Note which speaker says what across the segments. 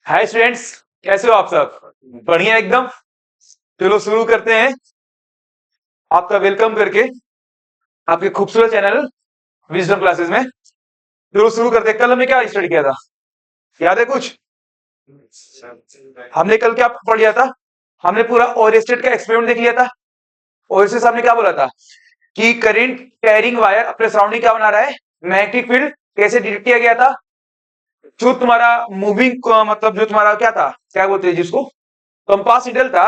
Speaker 1: Hi students, कैसे हो आप सब? बढ़िया एकदम। चलो शुरू करते हैं। आपका वेलकम करके आपके खूबसूरत चैनल विजडम क्लासेस में। चलो शुरू करते हैं। कल हमने क्या स्टडी किया था, याद है कुछ? हमने कल क्या पढ़ लिया था? हमने पूरा ओरेस्टेड का एक्सपेरिमेंट देख लिया था। ओरेस्टेड साहब ने क्या बोला था कि करंट कैरिंग वायर अपने सराउंडिंग क्या बना रहा है, मैग्नेटिक फील्ड कैसे डिटेक्ट किया गया था। जो तुम्हारा मूविंग मतलब जो तुम्हारा क्या था, क्या बोलते हैं जिसको, कंपास निडल था,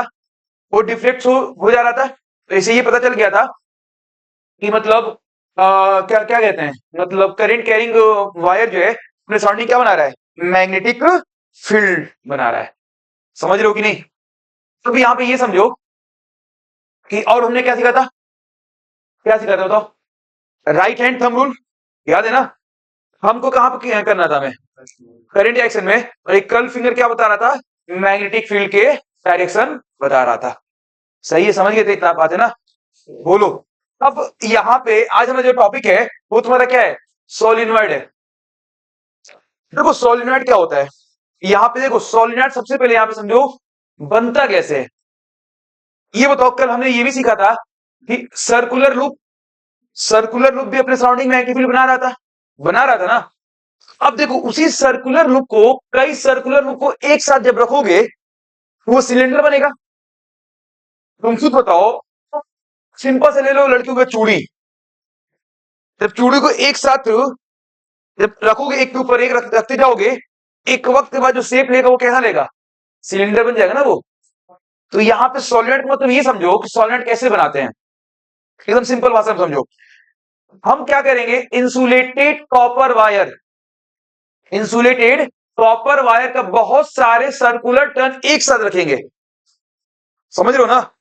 Speaker 1: वो डिफ्लेक्ट हो जा रहा था। तो इसे ये पता चल गया था कि मतलब क्या क्या कहते हैं, मतलब करंट कैरिंग वायर जो है अपने सराउंडिंग क्या बना रहा है, मैग्नेटिक फील्ड बना रहा है। समझ रहे हो कि नहीं? तो भी यहाँ पे ये समझो कि, और हमने क्या सीखा था, क्या सीखा था बताओ? राइट हैंड थंब रूल, याद है ना? हमको कहां पर करना था, हमें करंट डायरेक्शन में, और एक कर्ल फिंगर क्या बता रहा था, मैग्नेटिक फील्ड के डायरेक्शन बता रहा था। सही है, समझ गए थे? इतना बात है ना? बोलो। अब यहाँ पे आज हमारा जो टॉपिक है वो तुम्हारा क्या है, सोलिनॉइड है। देखो सोलिनॉइड क्या होता है, यहाँ पे देखो सोलिनॉइड सबसे पहले यहाँ पे समझो बनता कैसे है। ये बताओ, कल हमने ये भी सीखा था कि सर्कुलर लूप भी अपने सराउंडिंग मैग्नेटिक फील्ड बना रहा था ना। अब देखो उसी सर्कुलर लूप को, कई सर्कुलर लूप को एक साथ जब रखोगे तो वो सिलेंडर बनेगा। तुम खुद बताओ, सिंपल से ले लो लड़कियों का चूड़ी। जब चूड़ी को एक साथ जब रखोगे, एक के ऊपर एक रखते जाओगे, एक वक्त के बाद जो शेप लेगा वो कैसा लेगा, सिलेंडर बन जाएगा ना वो। तो यहाँ पे सॉलिड मतलब ये समझो कि सॉलिड कैसे बनाते हैं, एकदम सिंपल भाषा में समझो। हम क्या करेंगे, इंसुलेटेड कॉपर वायर का बहुत सारे सर्कुलर टर्न एक साथ रखेंगे। समझ रहे हो ना?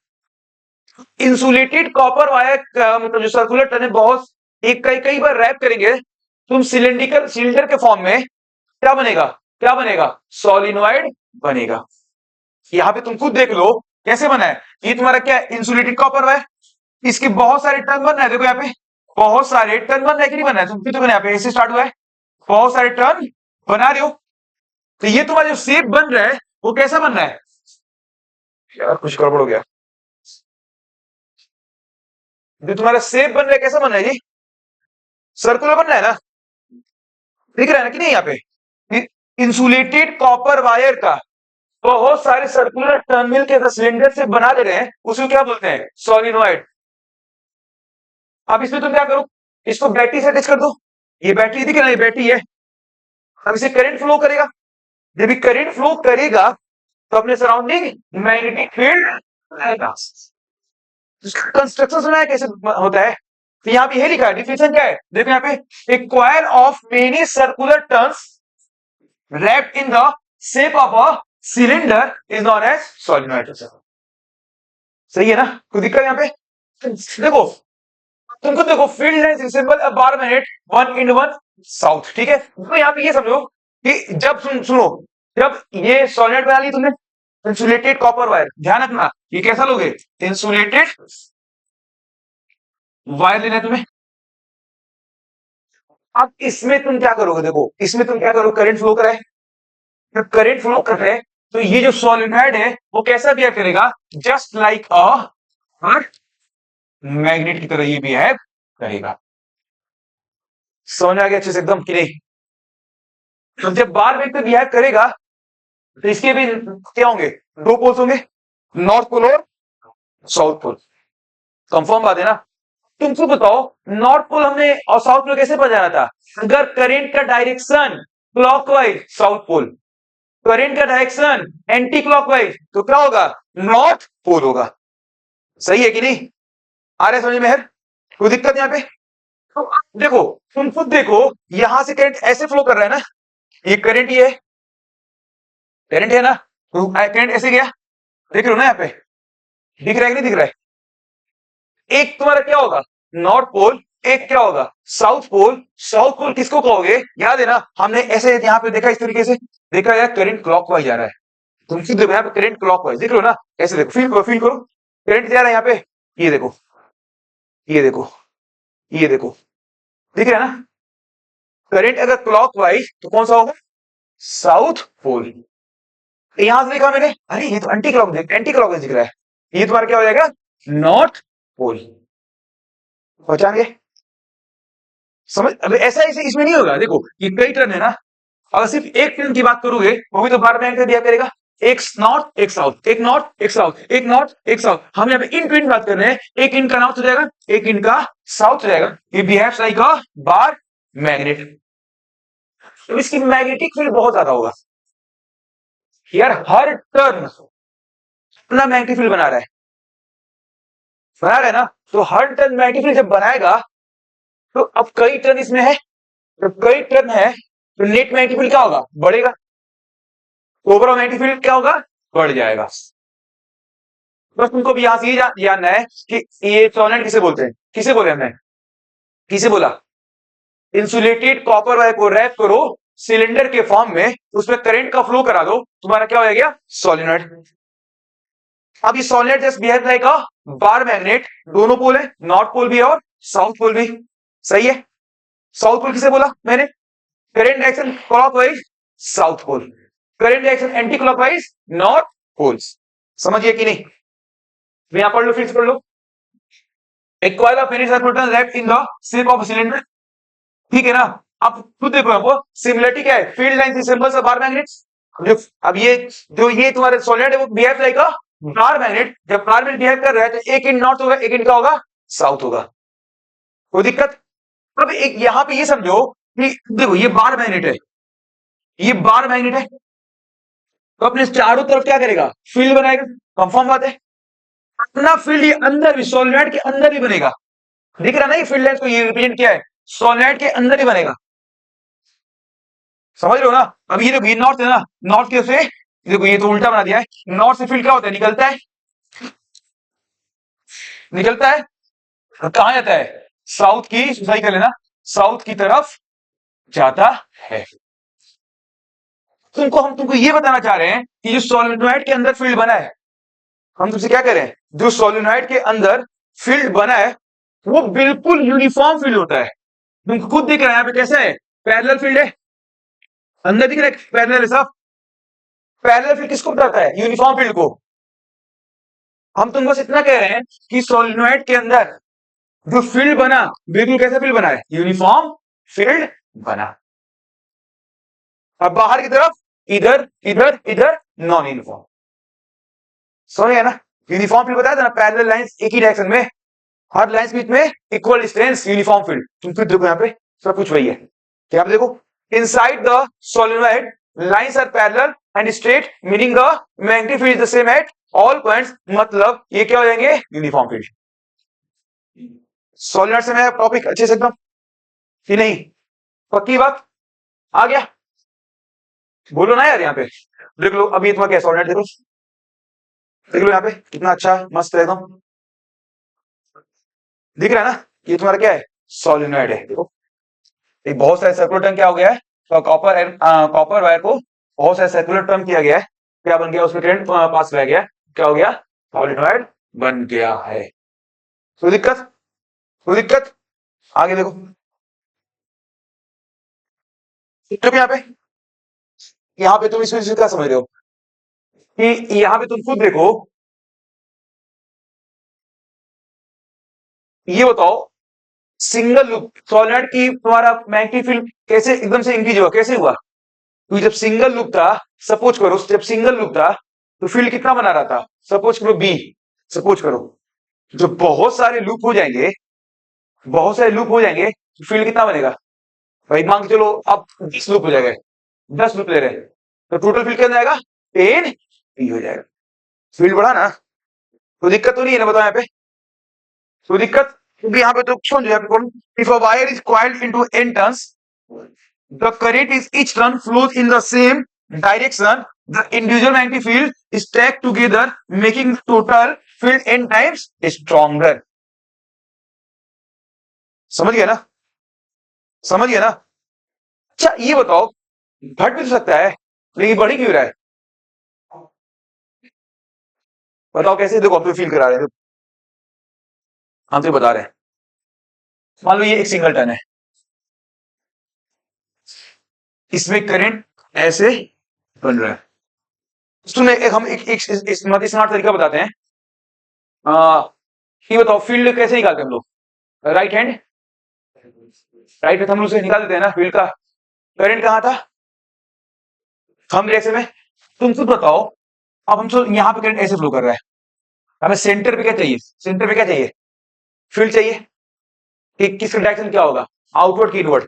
Speaker 1: इंसुलेटेड कॉपर वायर का मतलब जो सर्कुलर टर्न है बहुत, एक कई कई बार रैप करेंगे, तुम सिलेंडर के फॉर्म में क्या बनेगा, सॉलिनॉइड बनेगा। यहां पे तुम खुद देख लो कैसे बना है। ये तुम्हारा क्या है, इंसुलेटेड कॉपर वायर। इसके बहुत सारे टर्न बन रहे हैं, देखो यहाँ पे बहुत सारे टर्न बन रहे हैं कि नहीं बन रहे हैं? तुम तो यहाँ पे ऐसे स्टार्ट हुआ है, बहुत सारे टर्न बना रहे हो। तो ये तुम्हारा जो शेप बन रहा है वो कैसा बन रहा है, यार कुछ गड़बड़ हो गया। जो तुम्हारा शेप बन रहा है कैसा बन रहा है जी, सर्कुलर बन रहा है ना? दिख रहा है ना कि नहीं? यहाँ पे इंसुलेटेड कॉपर वायर का बहुत सारे सर्कुलर टर्न मिल के सिलेंडर से बना दे रहे हैं, उसको क्या बोलते हैं, सोलिनॉइड। अब इसमें तुम क्या करो, इसको बैटरी से अटैच कर दो। ये बैटरी दिख रहा है, ये बैटरी है। अब इसे करंट फ्लो करेगा। जब ये करंट फ्लो करेगा तो अपने सराउंडिंग मैग्नेटिक फील्ड आएगा। कंस्ट्रक्शन सुना है कैसे होता है? तो यहाँ पे ये लिखा है, डिफिनेशन क्या है, देखो यहाँ पे, एक coil of many circular turns wrapped in the shape of a cylinder is known as solenoid। सही है ना? कोई दिक्कत यहाँ पे? देखो तुमको, देखो फील्ड लाइन सिंबल अब 12 मिनट 1 इन 1 साउथ, ठीक है? तो यहाँ पे ये समझो कि जब सुनो, जब ये सॉलिड बना ली तुमने, इंसुलेटेड कॉपर वायर, ध्यान रखना ये कैसा लोगे, इंसुलेटेड वायर लेना है तुम्हें। अब इसमें तुम क्या करोगे, देखो इसमें तुम क्या करो, करंट फ्लो कराए। जब करंट फ्लो कर रहे हैं तो ये जो सॉलिनॉइड है वो कैसा बिहेव करेगा, जस्ट लाइक अ मैग्नेट की तरह ये बिहेव करेगा। समझ आ गया अच्छे से एकदम कि नहीं? तो जब बार वेग पे बिहेव करेगा तो इसके भी क्या होंगे, दो पोल्स होंगे, नॉर्थ पोल और साउथ पोल। कंफर्म बात है ना? तुमको बताओ, नॉर्थ पोल हमने और साउथ पोल कैसे पहुंचाना था? अगर करंट का direction clockwise south pole, current का डायरेक्शन एंटी क्लॉकवाइज, तो क्या होगा, नॉर्थ पोल होगा। सही है कि नहीं? आ रहा है समझ में? है कोई दिक्कत यहाँ पे? तो देखो, तुम खुद देखो, यहां से करंट ऐसे फ्लो कर रहा है ना, ये करंट, ये करंट है ना, तो करंट ऐसे गया, देख रहे हो ना यहाँ पे, दिख रहा है कि नहीं दिख रहा है? एक तुम्हारा क्या होगा, नॉर्थ पोल, एक क्या होगा, साउथ पोल। साउथ पोल किसको कहोगे, याद है ना, हमने ऐसे यहाँ पे देखा, इस तरीके से देखा यार, करंट क्लॉकवाइज जा रहा है। तुम खुद देखो यहाँ पे करंट क्लॉकवाइज, देख रहे हो ना, ऐसे देखो, फील करो, करंट जा रहा है यहाँ पे, ये देखो, ये देखो, ये देखो, दिख रहा है ना? करंट अगर क्लॉकवाइज तो कौन सा होगा? South pole. यहां से देखा मैंने, अरे ये तो एंटी क्लॉकवाइज दिख रहा है, ये तुम्हारा क्या हो जाएगा? North pole. पहचान गए? समझ? अब ऐसा ऐसे इसमें नहीं होगा, देखो ये कई टर्न है ना, अगर सिर्फ एक टर्न की बात करोगे वो भी तो बार बैंक दिया करेगा, एक नॉर्थ एक साउथ, एक नॉर्थ एक साउथ, एक नॉर्थ एक साउथ। हम यहाँ पे इन ट्विन बात कर रहे हैं, एक इनका नॉर्थ हो जाएगा, एक इनका साउथ हो जाएगा। ये बिहेव्स लाइक अ बार मैग्नेट। तो इसकी मैग्नेटिक फील्ड बहुत ज्यादा होगा यार, हर टर्न अपना मैग्नेटिक फील्ड बना रहा है ना, तो हर टर्न मैग्नेटिक फील्ड जब बनाएगा तो अब कई टर्न इसमें है, जब कई टर्न है तो नेट मैग्नेटिक फील्ड क्या होगा? बढ़ेगा। ओवरऑल मैग्नेटिक फील्ड क्या होगा? बढ़ जाएगा। बस तुमको भी यहां से ये जानना है कि ये सोलेनोइड किसे बोलते हैं, किसे बोले हमने, किसे बोला? इंसुलेटेड कॉपर वायर को रैप करो सिलेंडर के फॉर्म में, उसमें करंट का फ्लो करा दो, तुम्हारा क्या हो गया? सोलेनोइड। अब ये सोलेनोइड जस्ट बिहेव लाइक अ बार मैग्नेट, दोनों पोल है, नॉर्थ पोल भी है और साउथ पोल भी। सही है? साउथ पोल किसे बोला मैंने? Current direction clockwise south pole, current direction anticlockwise north poles. समझिए कि नहीं? यहां पढ़ लो, फिर से पढ़ लो। एक coil of ferry circulator wrapped in the shape of cylinder. ठीक है ना? अब खुद देखो हमको सिमिलरिटी क्या है, field lines symbols of bar magnets. अब ये जो ये तुम्हारे सॉलिड है वो बिहेव लाइक अ बार मैग्नेट, जब बार मैग्नेट बिहेव कर रहा है तो एक इन नॉर्थ होगा, एक इन का होगा साउथ होगा। कोई दिक्कत? अब एक यहां पे ये समझो कि देखो ये बार मैग्नेट है, ये बार मैग्नेट है, तो अपने चारों तरफ क्या करेगा? फील्ड बनाएगा। कंफर्म बात है? अपना फील्ड ये अंदर भी, सोलिनॉइड के अंदर भी बनेगा। दिख रहा ना ये फील्ड लाइंस को, ये रिप्रेजेंट किया है, सोलिनॉइड के अंदर ही बनेगा। समझ रहे हो ना? अब ये देखो ये नॉर्थ है ना, नॉर्थ के से देखो ये तो उल्टा बना दिया है, नॉर्थ से फील्ड क्या होता है? निकलता है, निकलता है कहां जाता है? साउथ की, सही कर लेना, साउथ की तरफ जाता है। हम तुमको ये बताना चाह रहे हैं कि जो सोलिनॉइड के अंदर फील्ड बना है, हम तुमसे क्या करें, जो सोलिनॉइड के अंदर फील्ड बना है वो बिल्कुल यूनिफॉर्म फील्ड होता है। तुम खुद दिख रहा है यहाँ पे कैसा है? पैरेलल फील्ड है, अंदर दिख रहा है पैरेलल है साहब। पैरेलल फील्ड किसको बताता है? यूनिफॉर्म फील्ड को। हम तुमको बस इतना कह रहे हैं कि सोलिनॉइड के अंदर जो फील्ड बना, बिल्कुल कैसा फील्ड बना है? यूनिफॉर्म फील्ड बना। अब बाहर की तरफ इधर इधर इधर नॉन यूनिफॉर्म। समझ गया ना? यूनिफॉर्म फील्ड बताया था ना, पैरेलल लाइंस एक ही डायरेक्शन में, हर लाइंस के बीच में इक्वल डिस्टेंस, यूनिफॉर्म फील्ड। तुम फिर देखो यहाँ पे सब कुछ वही है, क्या आप देखो, inside the solenoid lines are parallel and straight, meaning the magnetic field is the same at all points. मतलब ये क्या हो जाएंगे? Uniform field. सोलिनॉइड से मैं टॉपिक अच्छे से एकदम कि नहीं? पक्की बात? आ गया? बोलो ना यार, यहाँ पे देख लो, अभी तुम्हारा क्या सोलिनॉइड देखो, देख लो यहाँ पे कितना अच्छा मस्त है एकदम, दिख रहा है ना? ये तुम्हारा क्या है? सोलिनॉइड है। देखो एक बहुत सारे सर्कुलर टर्म क्या हो गया है, तो कॉपर एंड कॉपर वायर को बहुत सारे सर्कुलर टर्म किया गया है, क्या बन गया? उसमें करंट पास किया गया, क्या हो गया? सोलिनॉइड बन गया है। कोई दिक्कत? कोई दिक्कत? आगे देखो, यहाँ पे तुम इसको क्या समझ रहे हो कि यहाँ पे तुम खुद देखो, ये बताओ सिंगल लूप सोलिनॉइड की तुम्हारा मैग्नेटिक फील्ड कैसे एकदम से इंक्रीज हुआ? कैसे हुआ? क्योंकि जब सिंगल लूप था, सपोज करो जब सिंगल लूप था तो फील्ड कितना बना रहा था? सपोज करो बी, सपोज करो जो बहुत सारे लूप हो जाएंगे, बहुत सारे लूप हो जाएंगे तो फील्ड कितना बनेगा भाई? मान के चलो अब 10 लूप हो जाएगा, 10 लूप ले रहे हैं तो टोटल फील्ड कितना जाएगा? 10 पी हो जाएगा। फील्ड बढ़ा ना? तो दिक्कत तो नहीं है ना? बताओ यहाँ पे तो दिक्कत, क्योंकि यहाँ पे तो सुन जो if a wire is coiled into n turns, the current is each turn flows in the same direction, the individual magnetic field is stacked together making the total field n times stronger। समझ गया ना? समझ गया ना? अच्छा ये बताओ, घट भी तो सकता है लेकिन बढ़ी क्यों रहा है? बताओ कैसे? देखो हम तो फील करा रहे हैं, हम तो बता रहे हैं, मान लो ये एक सिंगल टर्न है, इसमें करंट ऐसे बन रहा है। सुने एक स्मार्ट तरीका बताते हैं। ये बताओ फील्ड कैसे निकालते हैं हम लोग? राइट हैंड, राइट में हम लोग से निकाल देते हैं ना फील्ड का। करंट कहां था? थंब डायरेक्शन में। तुम खुद बताओ, अब हम तो यहाँ पे करंट ऐसे फ्लो कर रहा है, हमें सेंटर पे क्या चाहिए? सेंटर पे क्या चाहिए? फील्ड चाहिए कि किसका डायरेक्शन क्या होगा? आउटवर्ड की इनवर्ड?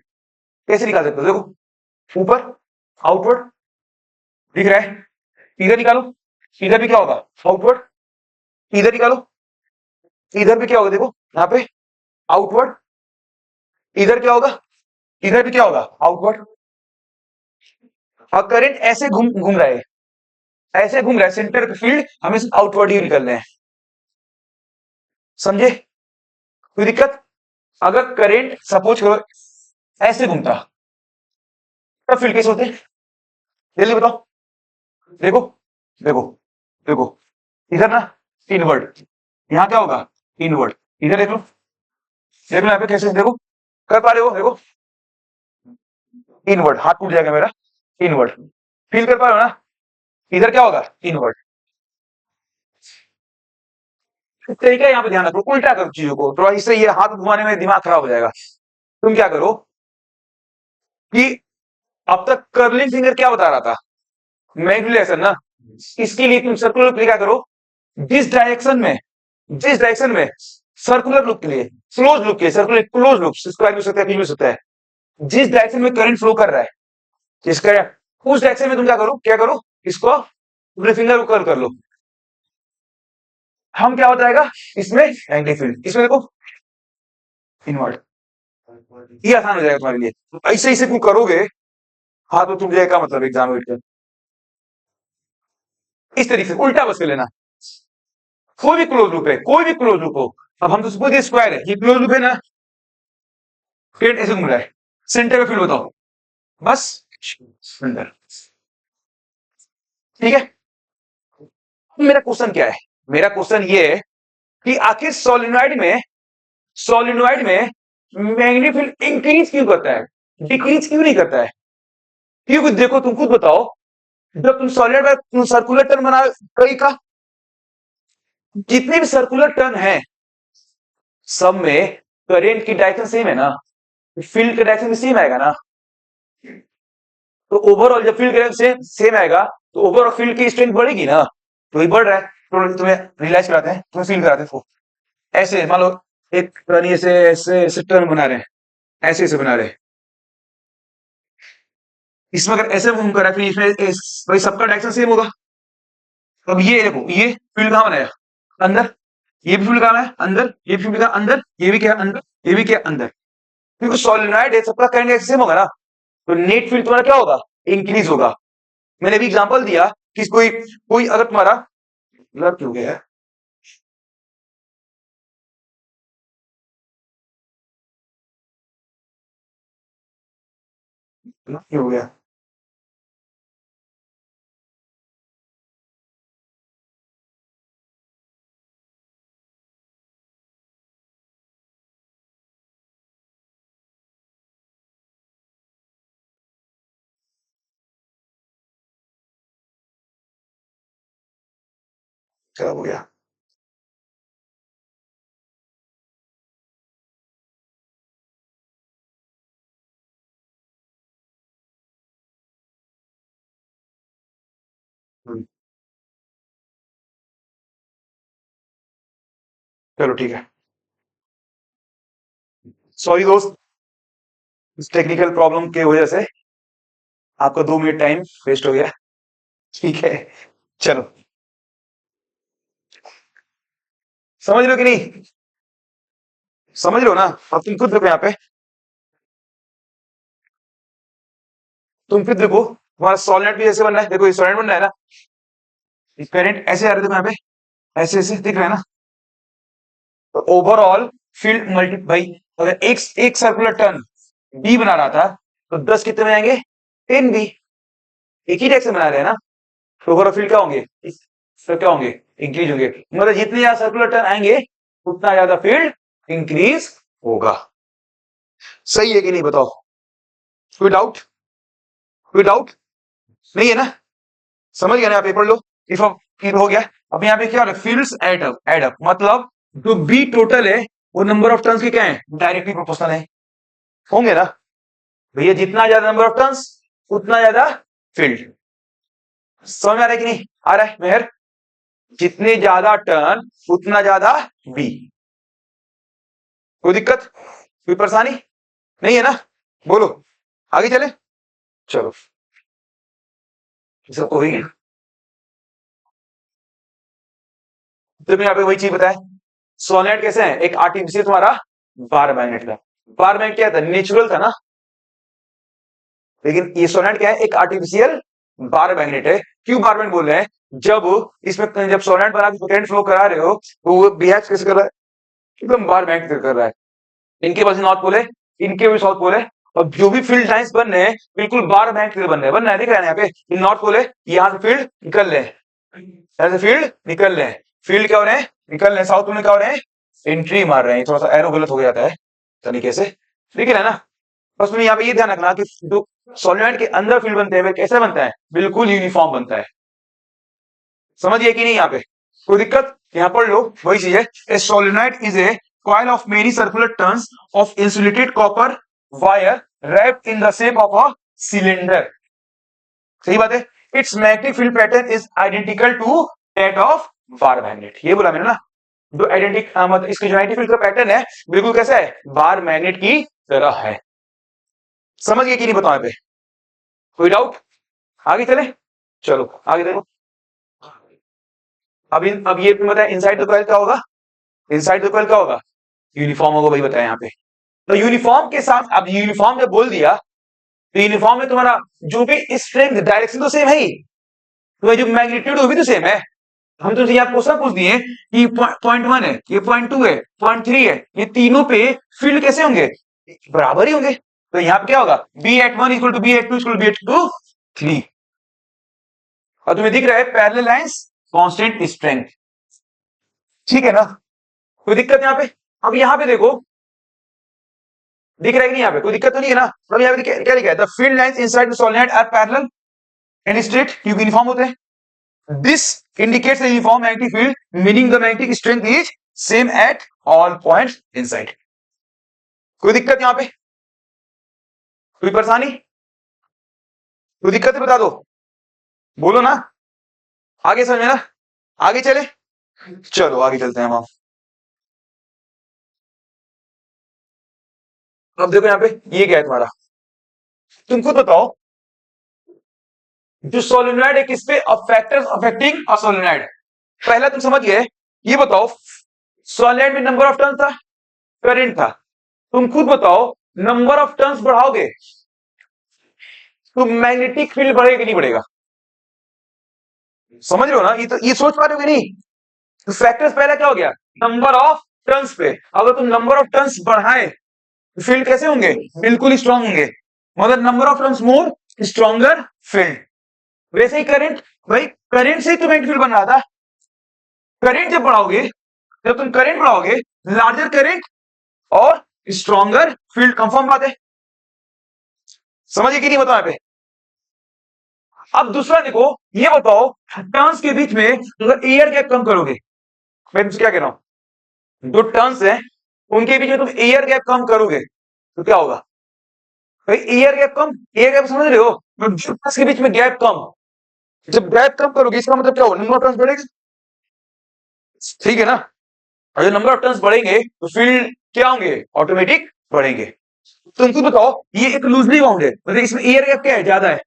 Speaker 1: कैसे निकाल सकते हो? देखो ऊपर आउटवर्ड दिख रहा है, इधर निकालो, इधर भी क्या होगा? आउटवर्ड। इधर निकालो, इधर भी क्या होगा? देखो यहाँ पे आउटवर्ड, इधर क्या होगा? इधर भी क्या होगा? आउटवर्ड। और करंट ऐसे घूम घूम रहा है, ऐसे घूम रहा है, सेंटर फील्ड हमें आउटवर्ड ही निकलने हैं। समझे कोई दिक्कत? अगर करंट सपोज करो ऐसे घूमता तब फील्ड कैसे होते? जल्दी बताओ। देखो देखो देखो, इधर ना इनवर्ड, यहां क्या होगा? इनवर्ड। इधर देख लो, देख लो यहाँ पे कैसे, देखो कर पा रहे हो? देखो इनवर्ड, हाथ टूट जाएगा मेरा। इनवर्ड फील कर पा रहे हो ना? इधर क्या होगा? इनवर्ड। तरीका यहाँ पे ध्यान रखो, उल्टा करो चीजों को थोड़ा, इससे ये हाथ घुमाने में दिमाग खराब हो जाएगा। तुम क्या करो कि अब तक कर्लिंग फिंगर क्या बता रहा था? मैग्निफिकेशन ना। इसके लिए तुम सर्कुलर क्या करो, जिस डायरेक्शन में सर्कुलर लुक के लिए, क्लोज लुक के सर्कुलर क्लोज लुक, स्क्वायर भी हो सकता है, भी हो सकता है, जिस डायरेक्शन में करंट फ्लो कर रहा है, जिसका उस डायरेक्शन में तुम क्या करो इसको अपने फिंगर को कर्ल कर लो। हम क्या हो जाएगा इसमें? Magnetic field. इसमें देखो इनवर्ट, ये आसान हो जाएगा तुम्हारे लिए। ऐसे ऐसे तुम करोगे, हाथ में टूट जाएगा, मतलब एग्जाम में इस तरीके से उल्टा बस कर लेना। कोई भी क्लोज लूप है, कोई भी क्लोज लूप हो, अब हम तो सपोज ये स्क्वायर है, ये क्लोज लूप है ना, फील्ड ऐसे घूम रहा है, सेंटर में फील्ड बताओ, बस सेंटर। ठीक है, मेरा क्वेश्चन क्या है? मेरा क्वेश्चन ये है कि आखिर सोलिनॉइड में मैग्नेटिक फील्ड इंक्रीज क्यों करता है, डिक्रीज क्यों नहीं करता है? क्योंकि देखो तुम खुद बताओ, जब तुम सॉलिड में सर्कुलर टर्न बना कई का, जितने भी सर्कुलर टर्न है सब में करंट की डायरेक्शन सेम है ना, फील्ड का डायरेक्शन भी सेम आएगा ना। तो ओवरऑल जब फील्ड का डायरेक्शन सेम आएगा तो ओवरऑल फील्ड की स्ट्रेंथ बढ़ेगी ना, तो ये बढ़ रहा है। तो तुम्हें रियलाइज कराते हैं, तुम्हें फील कराते हैं इसको। ऐसे मान लो एक टर्न से ऐसे ऐसे टर्न बना रहे हैं, ऐसे ऐसे बना रहे हैं, इसमें अगर ऐसे मूव करा फिर इसमें भाई सबका डायरेक्शन सेम होगा। अब ये देखो, ये फील्ड कहां बनाया? अंदर। ये भी फील्ड कहां है? अंदर। ये फील्ड कहां? अंदर। ये भी क्या? अंदर। ये भी क्या? अंदर। क्योंकि सोलिनॉइड है, सबका करंट सेम होगा ना, तो नेट फील्ड तुम्हारा क्या होगा? इंक्रीज होगा। मैंने अभी एग्जांपल दिया कि कोई कोई अगर तुम्हारा ब्लर क्यों गया है, ब्लर क्यों हो गया? क्या हो गया? चलो ठीक है, सॉरी दोस्त, इस टेक्निकल प्रॉब्लम की वजह से आपका 2 मिनट टाइम वेस्ट हो गया। ठीक है, चलो समझ रहे हो कि नहीं? समझ रहे हो ना? अब तुम खुद देखो यहाँ पे, तुम फिर देखो तुम्हारा सॉलिड भी ऐसे बनना है, देखो ये सॉलिड बनना है ना, करंट ऐसे आ रहे थे यहाँ पे, ऐसे ऐसे दिख रहा है ना, तो ओवरऑल फील्ड मल्टी भाई, अगर एक सर्कुलर टर्न बी बना रहा था तो 10 कितने में आएंगे? 10 बी। एक ही डायरेक्शन बना रहे हैं ना, तो ओवरऑल फील्ड क्या होंगे? तो क्या होंगे? इंक्रीज होंगे। मतलब जितने ज्यादा सर्कुलर टर्न आएंगे उतना ज्यादा फील्ड इंक्रीज होगा। सही है कि नहीं बताओ? कोई डाउट? कोई डाउट नहीं है ना? समझ गया ना? आप पढ़ लो। इफ हो गया। अब यहाँ पे क्या हो रहा है? फील्ड्स एड अप मतलब जो बी टोटल है वो नंबर ऑफ टर्न्स के क्या है? डायरेक्टली प्रोपोर्शनल है। होंगे ना भैया? जितना ज्यादा नंबर ऑफ टर्न्स उतना ज्यादा फील्ड। समझ में आ रहा है कि नहीं आ रहा है मेहर? जितने ज्यादा टर्न उतना ज्यादा बी। कोई दिक्कत कोई परेशानी नहीं है ना? बोलो आगे चले। चलो सबको भी तो यहाँ पे वही चीज बताए। सोलेनोइड कैसे है? एक आर्टिफिशियल तुम्हारा बार मैग्नेट का। बार मैग्नेट क्या था? नेचुरल था ना। लेकिन ये सोलेनोइड क्या है? एक आर्टिफिशियल बार मैग्नेट है। क्यों बार मैग्नेट बोल रहे हैं? जब सोलेनोइड बना के करंट फ्लो करा रहे हो तो वो बिहेव कैसे कर रहा है? एकदम बार मैग्नेट कर रहा है। इनके पास नॉर्थ पोल है, इनके भी साउथ पोल है, और जो भी फील्ड लाइंस बन रहे हैं बिल्कुल बार मैग्नेट बन रहे हैं। दिख रहा है यहाँ पे? ये नॉर्थ पोल है, यहाँ से फील्ड निकल रहे हैं, यहाँ से फील्ड निकल रहे हैं। फील्ड क्या हो रहे हैं? निकल रहे हैं। साउथ पोल में क्या हो रहे हैं? एंट्री मार रहे हैं। थोड़ा सा एरो गलत हो जाता है तरीके से, ठीक है ना? बस तुम्हें यहाँ पे ये ध्यान रखना कि जो सोलेनोइड के अंदर फील्ड बनते हैं वे कैसे बनता है? बिल्कुल यूनिफॉर्म बनता है। समझिए कि नहीं? यहाँ पे कोई दिक्कत? यहाँ पढ़ लो वही चीज है। A solenoid is a coil of many circular turns of insulated copper wire wrapped in the shape of a cylinder. सही बात है। Its magnetic field pattern is identical to that of bar magnet. ये बोला मैंने ना, जो मतलब इसकी जो मैग्नेटिक फील्ड का पैटर्न है बिल्कुल कैसा है? बार मैग्नेट की तरह है। समझ गए कि नहीं? बताओ यहाँ पे कोई डाउट? आगे चले। चलो आगे देखो। अब ये बताया इनसाइड द कॉइल क्या होगा? इनसाइड द कॉइल क्या होगा? यूनिफॉर्म होगा, वही बताया यहाँ पे। तो यूनिफॉर्म के साथ, अब यूनिफॉर्म जब बोल दिया तो यूनिफॉर्म में तुम्हारा जो भी स्ट्रेंथ डायरेक्शन तो सेम है ही, तो जो मैग्नीट्यूड वो भी तो सेम है। हम तुमसे यहाँ क्वेश्चन पूछ दिए कि पॉइंट 1 है, ये पॉइंट 2 है, पॉइंट 3 है, ये तीनों पे फील्ड कैसे होंगे? बराबर ही होंगे। तो यहाँ पे क्या होगा? B at 1 equal to B at 2 equal to B at 2 3। और तुम्हें दिख रहा है पैरेलल लाइंस कांस्टेंट स्ट्रेंथ, ठीक है ना? कोई दिक्कत यहाँ पे? अब यहाँ पे देखो, दिख रहा है कि नहीं? यहाँ पे कोई दिक्कत तो नहीं है ना? मतलब यहाँ पे क्या लिखा है? The field lines inside the solenoid are parallel and straight, क्योंकि यूनिफॉर्म होते हैं। This indicates a uniform magnetic field, meaning the magnetic strength is same at all points inside. कोई दिक्कत यहाँ पे? कोई परेशानी? कोई दिक्कत है बता दो, बोलो ना। आगे समझ में ना? आगे चले। चलो आगे चलते हैं हम। अब देखो यहाँ पे ये क्या है तुम्हारा, तुम खुद बताओ। जो सोलेनोइड है किस पे? फैक्टर्स अफेक्टिंग अ सोलेनोइड। पहला तुम समझ गए। ये बताओ सोलेनोइड में नंबर ऑफ टर्न्स था, करंट था। तुम खुद बताओ नंबर ऑफ टर्न्स बढ़ाओगे तो मैग्नेटिक फील्ड बढ़ेगा कि नहीं बढ़ेगा? समझ रहे हो ना? ये सोच पा रहे हो कि नहीं? तो फैक्टर्स पहला क्या हो गया? नंबर ऑफ टर्न्स पे। अगर तुम नंबर ऑफ टर्न्स बढ़ाए तो फील्ड कैसे होंगे? बिल्कुल स्ट्रांग होंगे। मतलब number of turns more stronger field. वैसे ही करंट, भाई करंट से ही तो मैग्नेटिक फील्ड बन रहा था। करंट जब बढ़ाओगे, जब तुम करंट बढ़ाओगे, लार्जर करंट और स्ट्रॉन्गर फील्ड, कंफर्म बात है। समझिए कि नहीं? बताओ यहाँ पे। अब दूसरा देखो, ये बताओ टर्न्स के बीच में अगर एयर गैप कम करोगे, मैं तुमसे क्या कह रहा हूं, जो टर्न्स है उनके बीच में तुम एयर गैप कम करोगे तो क्या होगा? भाई एयर गैप कम, एयर गैप समझ रहे हो? टर्न्स के बीच में गैप कम, जब गैप कम करोगे इसका मतलब क्या होगा? नंबर ऑफ टर्न्स बढ़ेगा, ठीक है ना? और जो नंबर ऑफ टर्न्स बढ़ेंगे तो फील्ड क्या होंगे? ऑटोमेटिक बढ़ेंगे। तुम खुद बताओ, ये एक लूजली बाउंड है, मतलब इसमें एयर गैप क्या है? ज्यादा है।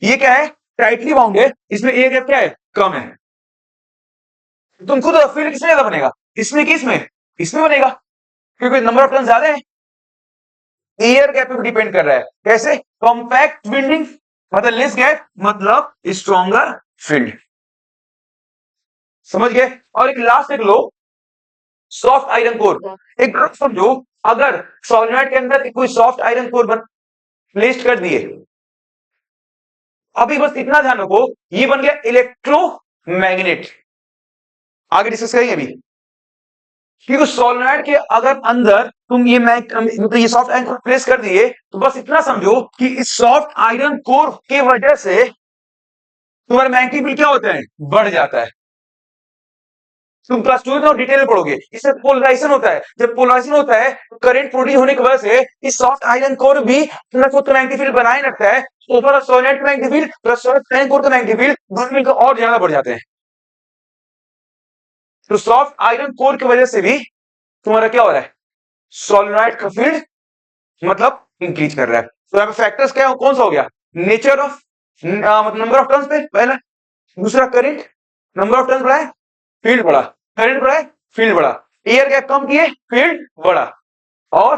Speaker 1: ये क्या है? टाइटली बाउंड है, इसमें एयर गैप क्या है? कम है। तुम खुद फील्ड किसमें ज्यादा बनेगा? इसमें कि इसमें? इसमें बनेगा, क्योंकि नंबर ऑफ टर्न्स ज्यादा है। एयर गैप पे डिपेंड कर रहा है। कैसे? कॉम्पैक्ट विंडिंग मतलब लेस गैप मतलब स्ट्रॉन्गर फील्ड। समझ गए? और एक लास्ट देख लो, सॉफ्ट आयरन कोर। एक बात समझो, अगर सोलेनोइड के अंदर कोई सॉफ्ट आयरन कोर प्लेस कर दिए, अभी बस इतना ध्यान रखो, ये बन गया इलेक्ट्रोमैग्नेट। आगे डिस्कस करेंगे अभी। कि उस सोलेनॉइड के अगर अंदर तुम ये सॉफ्ट आयरन कोर प्लेस कर दिए तो बस इतना समझो कि इस सॉफ्ट आयरन कोर की वजह से तुम्हारा मैग्नेटिक फील्ड क्या होता है, बढ़ जाता है। तुम क्लास 2 में डिटेल में पढ़ोगे, इससे पोलराइजेशन होता है। जब पोलराइजेशन होता है तो करंट प्रोड्यूस होने की वजह से इस सॉफ्ट आयरन कोर भी अपना खुद का मैग्नेटिक फील्ड बनाए रखता है। Overall solenoid magnetic field plus soft iron core का मैग्नेटिक फील्ड दोनों मिलकर और ज्यादा बढ़ जाते हैं। तो सॉफ्ट आयरन कोर की वजह से भी तुम्हारा क्या हो रहा है, सोलेनॉइड का फील्ड मतलब इंक्रीज कर रहा है। तो यहाँ पे फैक्टर्स क्या कौन सा हो गया, नेचर ऑफ मतलब नंबर ऑफ टर्न्स पे पहला, दूसरा करंट, नंबर ऑफ टर्न्स बढ़ा है फील्ड बढ़ा, करंट बढ़ा है फील्ड बढ़ा, एयर गैप कम किए फील्ड बढ़ा, और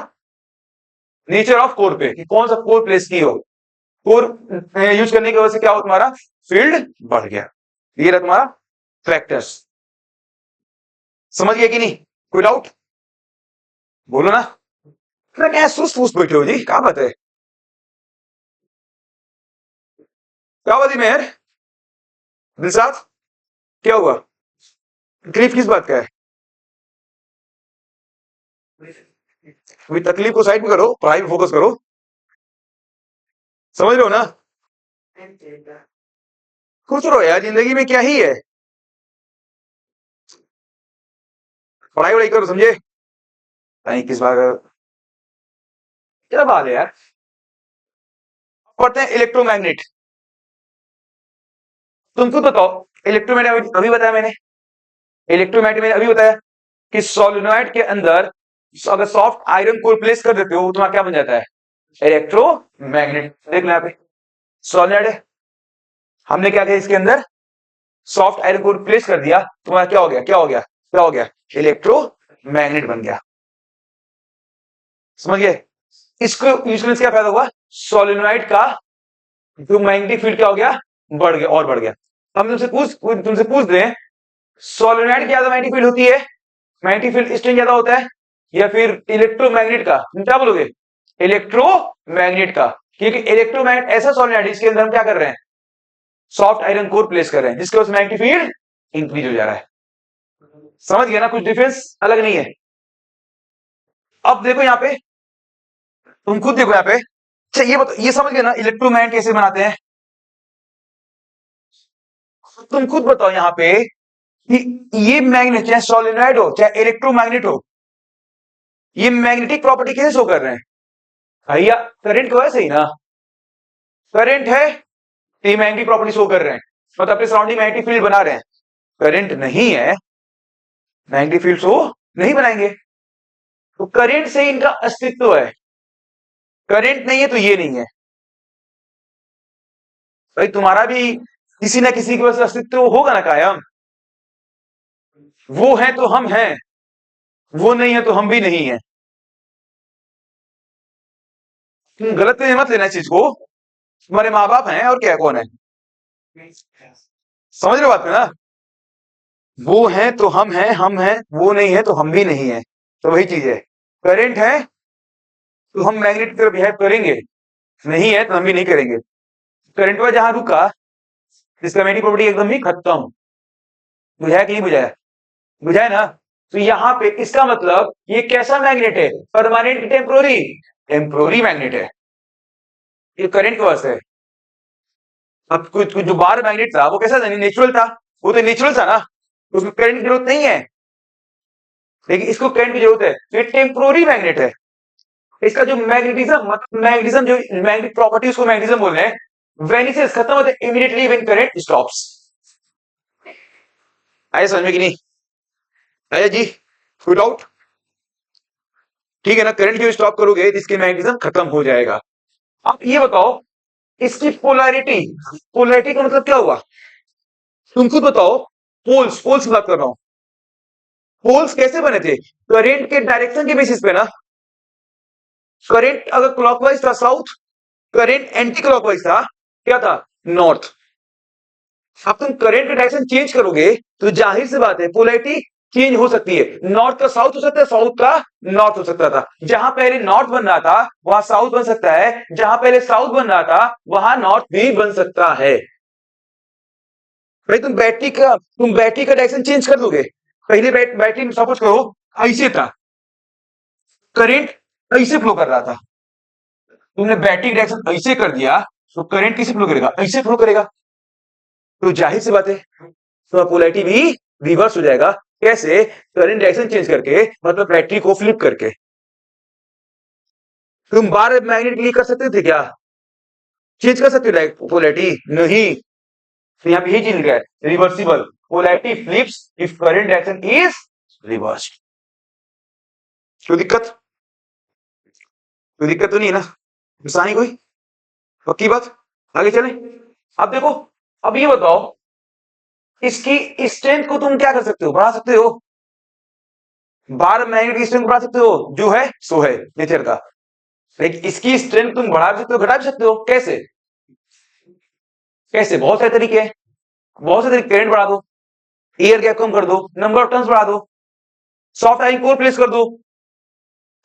Speaker 1: नेचर ऑफ कोर पे कौन सा कोर प्लेस की हो, कोर यूज करने की वजह से क्या हो, तुम्हारा फील्ड बढ़ गया। ये रहा तुम्हारा फैक्टर्स। समझ गया कि नहीं, कोई डाउट बोलो ना। क्या सुस्त फूस बैठे हो जी, क्या बात है, क्या बात है मेहर दिलसाद, क्या हुआ, तकलीफ किस बात का है, अभी तकलीफ को साइड में करो, पढ़ाई में फोकस करो, समझ रहे हो ना। खुश रहो यार, जिंदगी में क्या ही है, पढ़ाई वढ़ाई करो, समझे नहीं किस बात का क्या बात है यार। पढ़ते हैं इलेक्ट्रोमैग्नेट। तुम खुद बताओ, इलेक्ट्रोमैग्नेट अभी बताया मैंने, इलेक्ट्रोमैग्नेट मैंने अभी बताया कि सोलेनॉइड के अंदर अगर सॉफ्ट आयरन को रिप्लेस कर देते हो तुम्हारा क्या बन जाता है, इलेक्ट्रोमैग्नेट। देख लो यहाँ पे सोलेनॉइड है, हमने क्या किया इसके अंदर सॉफ्ट आयरन को रिप्लेस कर दिया, तुम्हारा क्या हो गया, क्या हो गया, क्या हो गया, इलेक्ट्रोमैग्नेट बन गया। समझ गए, इसको यूज करने से क्या फायदा हुआ, सोलेनॉइड का जो मैग्नेटिक फील्ड क्या हो गया, बढ़ गया और बढ़ गया। हम तुमसे पूछ दें सोलेनॉइड की ज्यादा मैग्नेटिक फील्ड होती है, मैग्नेटिक फील्ड स्ट्रेंथ ज्यादा होता है, या फिर इलेक्ट्रोमैग्नेट का, तुम क्या बोलोगे, इलेक्ट्रोमैग्नेट का। क्योंकि इलेक्ट्रोमैग्नेट ऐसा सोलेनॉइड है जिसके अंदर हम क्या कर रहे हैं, सॉफ्ट आयरन कोर प्लेस कर रहे हैं, जिसके वजह से मैग्नेटिक फील्ड इंक्रीज हो जा रहा है। समझ गया ना, कुछ डिफरेंस अलग नहीं है। अब देखो यहाँ पे, तुम खुद देखो यहाँ पे, अच्छा ये बताओ, ये समझ गए ना इलेक्ट्रोमैग्नेट कैसे बनाते हैं, तुम खुद बताओ यहाँ पे कि ये मैग्नेट चाहे सोलेनॉइड हो चाहे इलेक्ट्रोमैग्नेट हो, ये मैग्नेटिक प्रॉपर्टी कैसे शो कर रहे हैं, भैया करंट को ऐसे ही ना, करंट है तो ये मैग्नेटिक प्रॉपर्टी शो कर रहे हैं, मतलब अपने सराउंडिंग मैग्नेटिक फील्ड बना रहे हैं। करंट नहीं है, मैग्नेटिक फील्ड शो नहीं बनाएंगे। तो करंट से इनका अस्तित्व है, करंट नहीं है तो ये नहीं है। भाई तुम्हारा भी किसी ना किसी की वजह से अस्तित्व होगा ना कायम, वो है तो हम हैं, वो नहीं है तो हम भी नहीं है। तुम गलत में मत लेना इस चीज को, तुम्हारे माँ बाप हैं और क्या, कौन है, समझ रहे हो बात में ना, वो है तो हम हैं, वो नहीं है तो हम भी नहीं है। तो वही चीज है, करंट है तो हम मैग्नेट की तरफ बिहेव करेंगे, नहीं है तो हम भी नहीं करेंगे। करंट पर जहां रुका इसका मैग्नेटिक प्रॉपर्टी एकदम ही खत्म। बुझाया कि नहीं बुझाया, बुझाया ना। तो यहां पे इसका मतलब ये कैसा मैग्नेट है, परमानेंट टेम्पोररी, टेम्पोररी मैग्नेट है, ये करंट की वजह से। अब कुछ जो बार मैग्नेट था वो कैसा था, नेचुरल था, वो तो नेचुरल था ना, उसमें करंट की जरूरत नहीं है, लेकिन इसको करंट की जरूरत है, तो ये टेम्पोररी मैग्नेट है। इसका जो मैग्नेटिज्म जो मैग्नेटिक प्रॉपर्टी उसको मैग्नेटिज्म बोल रहे हैं, वेनिसेस खत्म होते इमीडिएटली व्हेन करंट स्टॉप्स। आए समझ में कि नहीं आया जी, कोई डाउट, ठीक है ना, करंट जो स्टॉप करोगे तो इसके मैग्नेटिज्म खत्म हो जाएगा। अब ये बताओ इसकी पोलैरिटी, पोलैरिटी का मतलब क्या हुआ, तुम खुद बताओ, पोल्स, पोल्स की बात कर रहा हूं, पोल्स कैसे बने थे, करंट के डायरेक्शन के बेसिस पे ना। करंट अगर क्लॉकवाइज था साउथ, करंट एंटी क्लॉकवाइज था क्या था, नॉर्थ। अब तुम करंट का डायरेक्शन चेंज करोगे तो जाहिर सी बात है पोलैरिटी चेंज हो सकती है, नॉर्थ का साउथ हो सकता है, साउथ का नॉर्थ हो सकता था, जहां पहले नॉर्थ बन रहा था वहां साउथ बन सकता है, जहां पहले साउथ बन रहा था वहां नॉर्थ भी बन सकता है। भाई तुम बैटरी का डायरेक्शन चेंज कर दोगे, पहले बैटरी सपोज करो ऐसे था, करंट ऐसे फ्लो कर रहा था, तुमने बैटरी डायरेक्शन ऐसे कर दिया तो करंट किसे फ्लो करेगा, ऐसे फ्लो करेगा। तो जाहिर सी बात है तो पोलैरिटी भी रिवर्स हो जाएगा। कैसे? करंट डायरेक्शन चेंज करके, मतलब बैटरी को फ्लिप करके। तुम बार मैग्नेट कर सकते थे क्या? चेंज कर सकते हो पोलैरिटी? नहीं। तो यहाँ पे यही चीज लिखा है, reversible polarity flips if current direction is reverse. कोई दिक्कत? कोई दिक्कत तो नहीं है ना? परेशानी कोई? पक्की बात? आगे चले। अब देखो, अब ये बताओ, इसकी स्ट्रेंथ को तुम क्या कर सकते हो, बढ़ा सकते हो। बार मैग्नेट की स्ट्रेंथ बढ़ा सकते हो, जो है सो है नेचर का। लेकिन इसकी स्ट्रेंथ तुम बढ़ा भी सकते हो, घटा भी सकते हो। कैसे? कैसे? बहुत सारे तरीके हैं, बहुत सारे तरीके। करंट बढ़ा दो, एयर गैप कम कर दो, नंबर ऑफ टर्न्स बढ़ा दो, सॉफ्ट आयरन कोर प्लेस कर दो।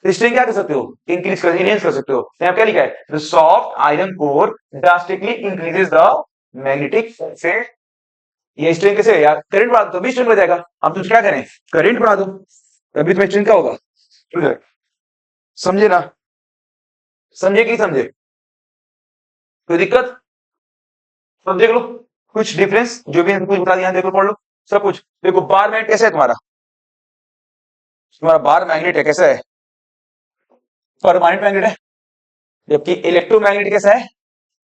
Speaker 1: स्ट्रेंथ क्या कर सकते हो, इंक्रीज कर, इनहेंस कर सकते हो। यहाँ क्या लिखा है, the soft iron core drastically increases the magnetic field. ये स्ट्रेंथ कैसे है यार, करंट बढ़ा दो तो भी स्ट्रेंथ बढ़ जाएगा। अब तुम क्या करें, करंट बढ़ा दो तभी तुम्हें स्ट्रेंथ क्या होगा। समझे ना? समझे कि समझे? कोई दिक्कत? सब देख लो, कुछ डिफरेंस जो भी कुछ बता दिया, देखो पढ़ लो सब कुछ। देखो बार मैग्नेट कैसा है तुम्हारा, तुम्हारा बार मैग्नेट है कैसा है, परमानेंट मैग्नेट है। जबकि इलेक्ट्रोमैग्नेट कैसा है,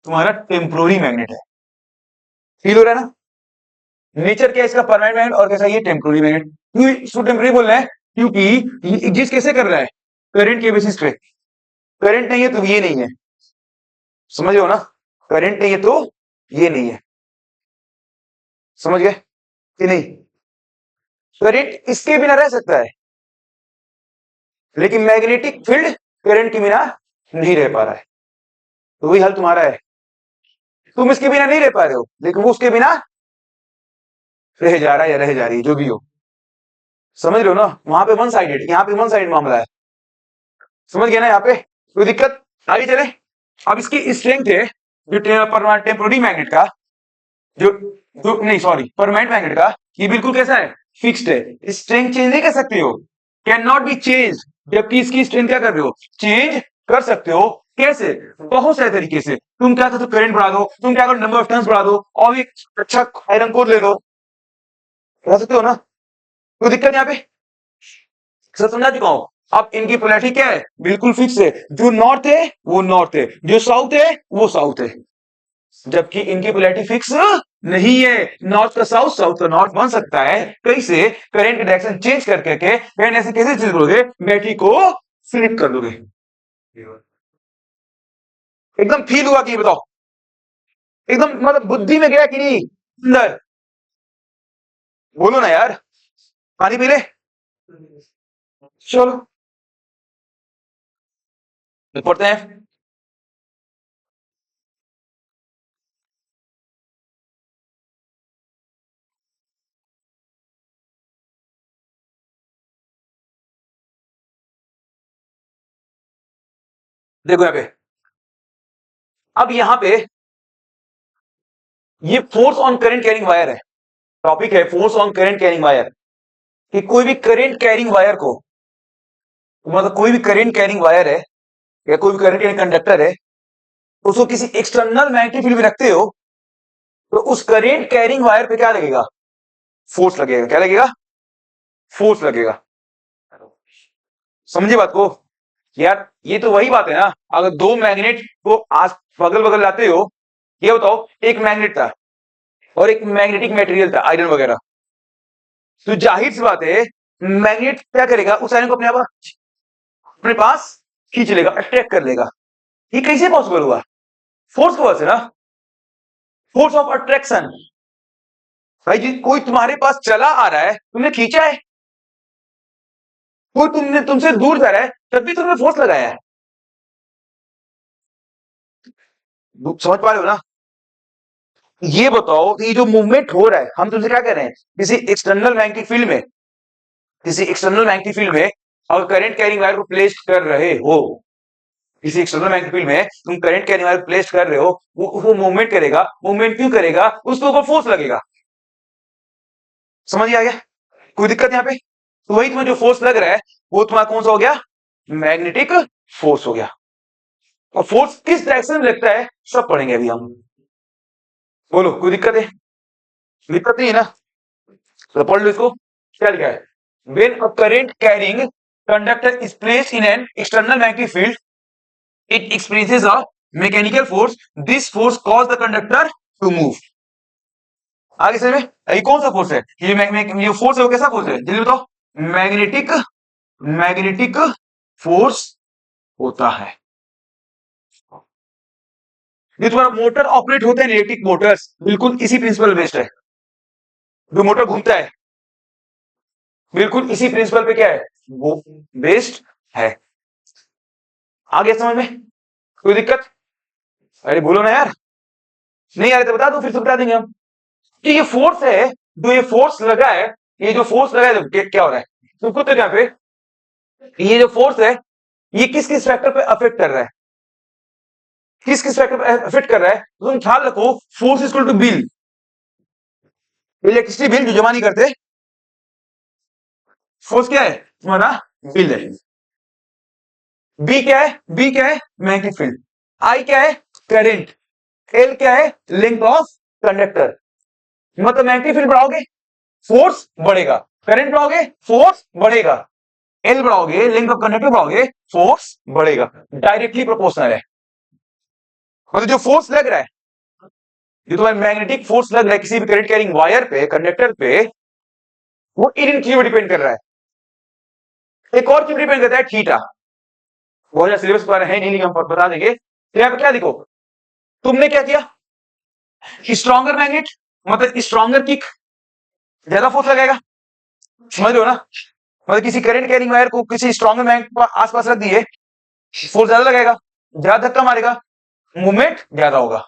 Speaker 1: तुम्हारा टेम्पोररी मैग्नेट है। फील हो रहा है ना? नेचर क्या है इसका, परमानेंट मैग्नेट, और कैसा ये टेम्पोररी मैग्नेट। क्यों इसको टेम्पोररी बोल रहे हैं, क्योंकि ये एग्जिस्ट कैसे कर रहा है, करंट के बेसिस पे। करंट नहीं है तो ये नहीं है, समझ हो ना? करंट नहीं है तो ये नहीं है, समझ गए कि नहीं? करंट इसके बिना रह सकता है, लेकिन मैग्नेटिक फील्ड करंट के बिना नहीं रह पा रहा है। तो वही हल तुम्हारा है, तुम इसके बिना नहीं रह पा रहे हो, लेकिन वो उसके बिना रह जा रहा है या रह जा रही है, जो भी हो। समझ रहे हो ना? वहां पे वन साइडेड, यहाँ पे वन साइड मामला है। समझ गया ना? यहाँ पे कोई दिक्कत? आगे चले। अब इसकी स्ट्रेंथ है जो टेम्पोररी मैग्नेट का, जो जो नहीं सॉरी परमानेंट मैग्नेट का, ये बिल्कुल कैसा है, फिक्स्ड है। स्ट्रेंथ चेंज नहीं कर सकते हो, कैन नॉट बी चेंज। जबकि इसकी स्ट्रेंथ क्या कर रहे हो, चेंज कर सकते हो। कैसे? बहुत सारे तरीके से। तुम क्या करते हो, करंट बढ़ा दो, तुम क्या करो, नंबर ऑफ टर्न्स बढ़ा दो, और एक अच्छा आयरन कोर ले दो, बढ़ा सकते हो ना? कोई दिक्कत यहाँ पे? सर समझा चुका हूं। अब इनकी पोलैरिटी क्या है, बिल्कुल फिक्स है। जो नॉर्थ है वो नॉर्थ है, जो साउथ है वो साउथ है। जबकि इनकी पोलैरिटी फिक्स नहीं है। नॉर्थ का साउथ, साउथ का नॉर्थ बन सकता है। कैसे? करंट की डायरेक्शन चेंज करके के करंट ऐसे कैसे चेंज करोगे, बैटरी को फ्लिप कर दोगे। एकदम फील हुआ कि बताओ, एकदम मतलब बुद्धि में गया कि नहीं अंदर? बोलो ना यार, पानी पी ले। चलो पढ़ते हैं। देखो यहाँ पे, अब यहाँ पे ये force on current carrying wire है। टॉपिक है force on current carrying wire, कि कोई भी करंट कैरिंग वायर को, मतलब कोई भी करंट कैरिंग वायर है या कोई भी करंट कैरिंग कंडक्टर है, उसको किसी एक्सटर्नल मैग्नेटिक फील्ड में रखते हो, तो उस करंट कैरिंग वायर पे क्या लगेगा, फोर्स लगेगा। क्या लगेगा? फोर्स लगेगा। समझे बात को? यार ये तो वही बात है ना, अगर दो मैग्नेट को आस बगल बगल लाते हो, ये बताओ, एक मैग्नेट था और एक मैग्नेटिक मटेरियल था, आयरन वगैरह, तो जाहिर सी बात है मैग्नेट क्या करेगा, उस आयरन को अपने पास खींच लेगा, अट्रैक्ट कर लेगा। ये कैसे पॉसिबल हुआ? फोर्स की वजह से ना, फोर्स ऑफ अट्रैक्शन। भाई जी कोई तुम्हारे पास चला आ रहा है, तुमने खींचा है, कोई तुमसे दूर जा रहा है तब भी तुमने फोर्स लगाया है। समझ पा रहे हो ना? ये बताओ कि ये जो मूवमेंट हो रहा है, हम तुमसे क्या कह रहे हैं, किसी एक्सटर्नल मैग्नेटिक फील्ड में, किसी एक्सटर्नल मैग्नेटिक फील्ड में अगर करंट कैरिंग वायर को प्लेस कर रहे हो, किसी एक्सटर्नल मैग्नेटिक फील्ड में तुम करंट कैरिंग वायर प्लेस कर रहे हो, वो मूवमेंट करेगा। मूवमेंट क्यों करेगा? उसके ऊपर फोर्स लगेगा। समझ आ गया? कोई दिक्कत यहाँ पे? तो वही तुम्हें जो फोर्स लग रहा है वो तुम्हारा कौन सा हो गया, मैग्नेटिक फोर्स हो गया। और फोर्स किस डायरेक्शन में लगता है सब पढ़ेंगे अभी हम। बोलो कोई दिक्कत है? दिक्कत नहीं है ना? तो पढ़ लो इसको। क्या लिखा है, when a current carrying conductor is placed in an external magnetic field it experiences a mechanical force, this force cause the conductor to move। आगे समझ में? ये कौन सा फोर्स है, ये फोर्स है वो कैसा फोर्स है जल्दी बताओ? मैग्नेटिक, मैग्नेटिक फोर्स होता है। ये तुम्हारा मोटर ऑपरेट होते हैं, इलेक्ट्रिक मोटर्स बिल्कुल इसी प्रिंसिपल बेस्ड है। जो मोटर घूमता है बिल्कुल इसी प्रिंसिपल पे क्या है, वो बेस्ड है। आगे समझ में? कोई दिक्कत? अरे बोलो ना यार, नहीं आ रहे तो बता दो, फिर से बता देंगे हम कि ये फोर्स है, जो ये फोर्स लगा है, ये जो फोर्स लगा है क्या हो रहा है तो खुद यहाँ पे, ये जो फोर्स है ये किस किस फैक्टर पे अफेक्ट कर रहा है, किस किस फैक्टर पे अफेक्ट कर रहा है, तो तुम ख्याल रखो force equal to bill, electricity bill जो जमा नहीं करते, फोर्स क्या है तुम्हारा, बिल है। बी क्या है, बी क्या है मैग्नेटिक फील्ड, आई क्या है करंट, एल क्या है लेंथ ऑफ कंडक्टर। मतलब मैग्नेटिक फील्ड बढ़ाओगे फोर्स बढ़ेगा, करंट बढ़ाओगे फोर्स बढ़ेगा, एल बढ़ाओगे लेंथ ऑफ कंडक्टर बढ़ाओगे फोर्स बढ़ेगा, डायरेक्टली प्रोपोर्शनल है। मतलब जो फोर्स लग रहा है, जो तुम्हारा मैग्नेटिक फोर्स लग रहा है किसी भी करंट कैरिंग वायर पे, कंडक्टर पे, वो इन चीजों डिपेंड कर रहा है। एक और चीज डिपेंड करता है थीटा, बहुत ज्यादा सिलेबस पर है नहीं लेकिन हम बता देंगे। तो यहाँ पे क्या देखो, तुमने क्या किया, स्ट्रॉन्गर मैग्नेट मतलब स्ट्रॉन्गर किक ज्यादा फोर्स लगाएगा, समझ रहे हो ना? मतलब किसी करंट कैरिंग वायर को किसी स्ट्रॉन्गर मैग्नेट आसपास रख दिए, फोर्स ज्यादा लगाएगा, ज्यादा धक्का मारेगा, मूवमेंट ज्यादा होगा।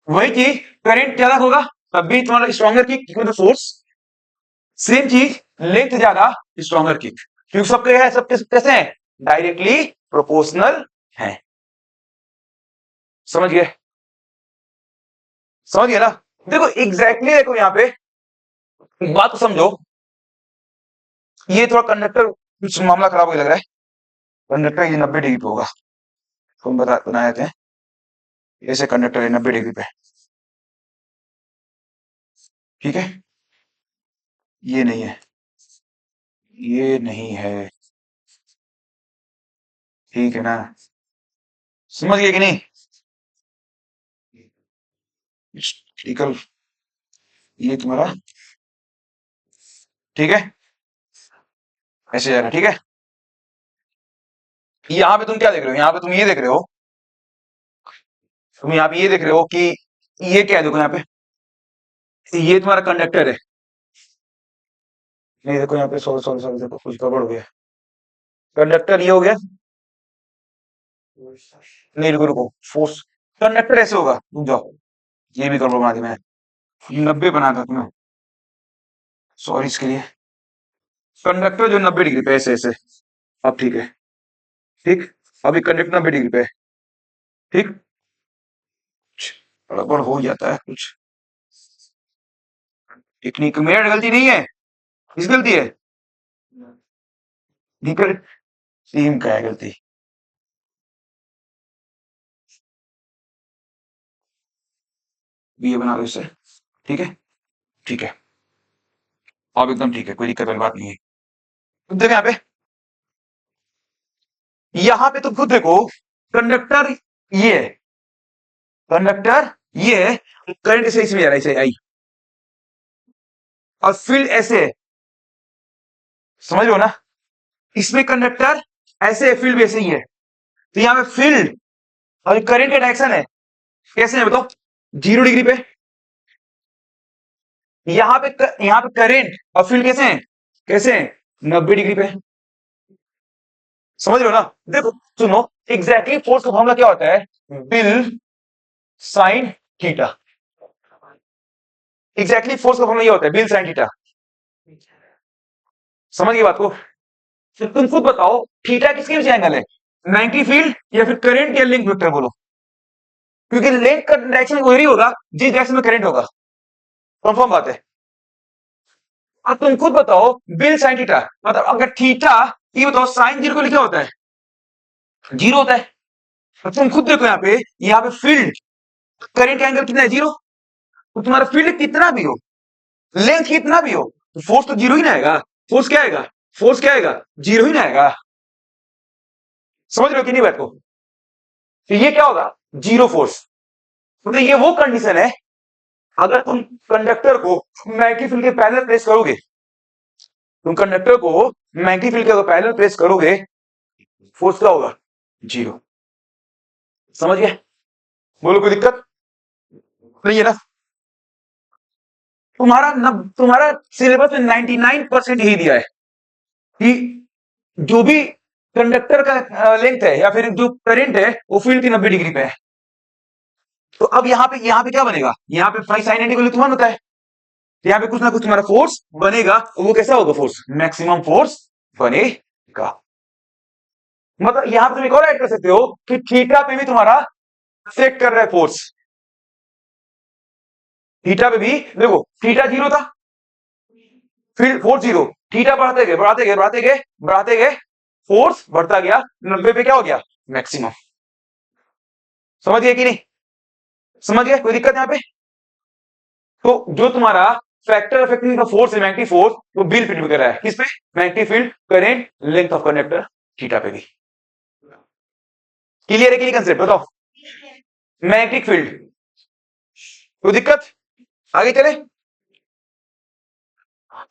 Speaker 1: वही चीज करंट ज्यादा होगा तब भी तुम्हारा स्ट्रॉन्गर किक मतलब फोर्स, सेम चीज लेंथ ज्यादा स्ट्रॉन्गर किक, क्योंकि सबके है, सबके कैसे हैं डायरेक्टली प्रोपोर्शनल है। समझ गए? समझ गए ना? देखो एग्जैक्टली देखो यहाँ पे एक बात तो समझो, ये थोड़ा कंडक्टर कुछ मामला खराब हो लग रहा है, कंडक्टर ये 90 डिग्री पे होगा, तो हम बनाए थे ऐसे कंडक्टर है 90 डिग्री पे, ठीक है? ये नहीं है, ये नहीं है, ठीक है ना? समझ गए कि नहीं? ठीक है, ये तुम्हारा ठीक है, ऐसे जाएगा, ठीक है? यहाँ पे तुम क्या देख रहे हो, यहाँ पे तुम ये देख रहे हो, तुम यहाँ पे ये देख रहे हो कि ये क्या है, देखो यहाँ पे ये तुम्हारा कंडक्टर है, नहीं देखो यहाँ पे सॉरी सॉरी सॉरी देखो कुछ गड़बड़ हो गया, कंडक्टर ये हो गया, नहीं रुको रुको, फोर्स कंडक्टर ऐसे होगा, रुक जाओ, ये भी गड़बड़ बना दी मैंने, 90 बना था तुम्हें, सॉरी इसके लिए। कंडक्टर जो 90 डिग्री पे ऐसे ऐसे, अब ठीक है, ठीक, अभी कंडक्टर 90 डिग्री पे है, ठीक, गड़बड़ हो जाता है कुछ, टेक्निक मेरा गलती नहीं है, किस गलती है, टीम का है गलती। ये बना दो इससे, ठीक है, ठीक है, अब एकदम ठीक है, कोई दिक्कत वाली बात नहीं है। तो देखो यहाँ पे तो खुद देखो कंडक्टर ये है, कंडक्टर ये है, करंट इसे इसमें जा रहा है, इसे आई, और फील्ड ऐसे है, समझ लो ना? इसमें कंडक्टर ऐसे है, फील्ड भी ऐसे ही है, तो यहाँ पे फील्ड और करंट का डायरेक्शन है कैसे है बताओ, 0 डिग्री पे, यहाँ पे करंट और फील्ड कैसे हैं 90 डिग्री पे, समझ रहे हो ना? देखो सुनो, एग्जैक्टली फोर्स का फॉर्मूला क्या होता है, bill sine theta, exactly force का फॉर्मूला ये होता है बिल साइन थीटा, समझ गए बात को? तो तुम खुद बताओ थीटा किसके पीछे एंगल है, 90 फील्ड या फिर करंट या लिंक वेक्टर बोलो, क्योंकि लिंक का डायरेक्शन वही होगा जिस डायरेक्शन में करंट होगा, कंफर्म बात है। अब तुम खुद बताओ, बिल साइन थीटा, मतलब अगर थीटा, ये बताओ साइन जीरो को लिखा होता है, जीरो होता है। अब तुम खुद देखो यहाँ पे फील्ड करंट का एंगल कितना है, जीरो। तो तुम्हारा फील्ड कितना भी हो, लेंथ कितना भी हो, तो फोर्स तो जीरो ही ना आएगा। फोर्स क्या आएगा, फोर्स क्या आएगा, जीरो ही ना आएगा। समझ रहे हो कि नहीं बात को? तो ये क्या होगा, जीरो फोर्स। तो ये वो कंडीशन है, अगर तुम कंडक्टर को मैग्नेटिक फील्ड के पैरेलल प्लेस करोगे, तुम कंडक्टर को मैग्नेटिक फील्ड के पैरेलल प्लेस करोगे, फोर्स क्या होगा, जीरो। समझ गए? बोलो कोई दिक्कत नहीं है ना? तुम्हारा सिलेबस में 99% यही दिया है कि जो भी कंडक्टर का लेंथ है या फिर जो करंट है वो फील्ड की 90 डिग्री पे है। तो अब यहाँ पे क्या बनेगा, यहाँ पे फाइव साइन एंटी का मान होता है, यहाँ पे कुछ ना कुछ तुम्हारा फोर्स बनेगा, वो कैसा होगा, फोर्स मैक्सिमम फोर्स बनेगा। मतलब यहां पे तुम एक और ऐड कर सकते हो कि थीटा पे भी तुम्हारा अफेक्ट कर रहा है फोर्स। थीटा पे भी देखो, थीटा जीरो था, फिर फोर्स जीरो, थीटा बढ़ाते गए बढ़ाते गए बढ़ाते गए बढ़ाते गए, फोर्स बढ़ता गया, 90 पे क्या हो गया, मैक्सिमम। समझ गए कि नहीं? समझ गए, कोई दिक्कत यहाँ पे? तो जो तुम्हारा फैक्टर अफेक्टिंग का फोर्स है, मैग्नेटिक फोर्स, वो बिल फिट कर रहा है किस पे, magnetic field current length of conductor theta पे भी। क्लियर है कि नहीं कंसेप्ट, बताओ। मैग्नेटिक फील्ड, कोई दिक्कत? आगे चले।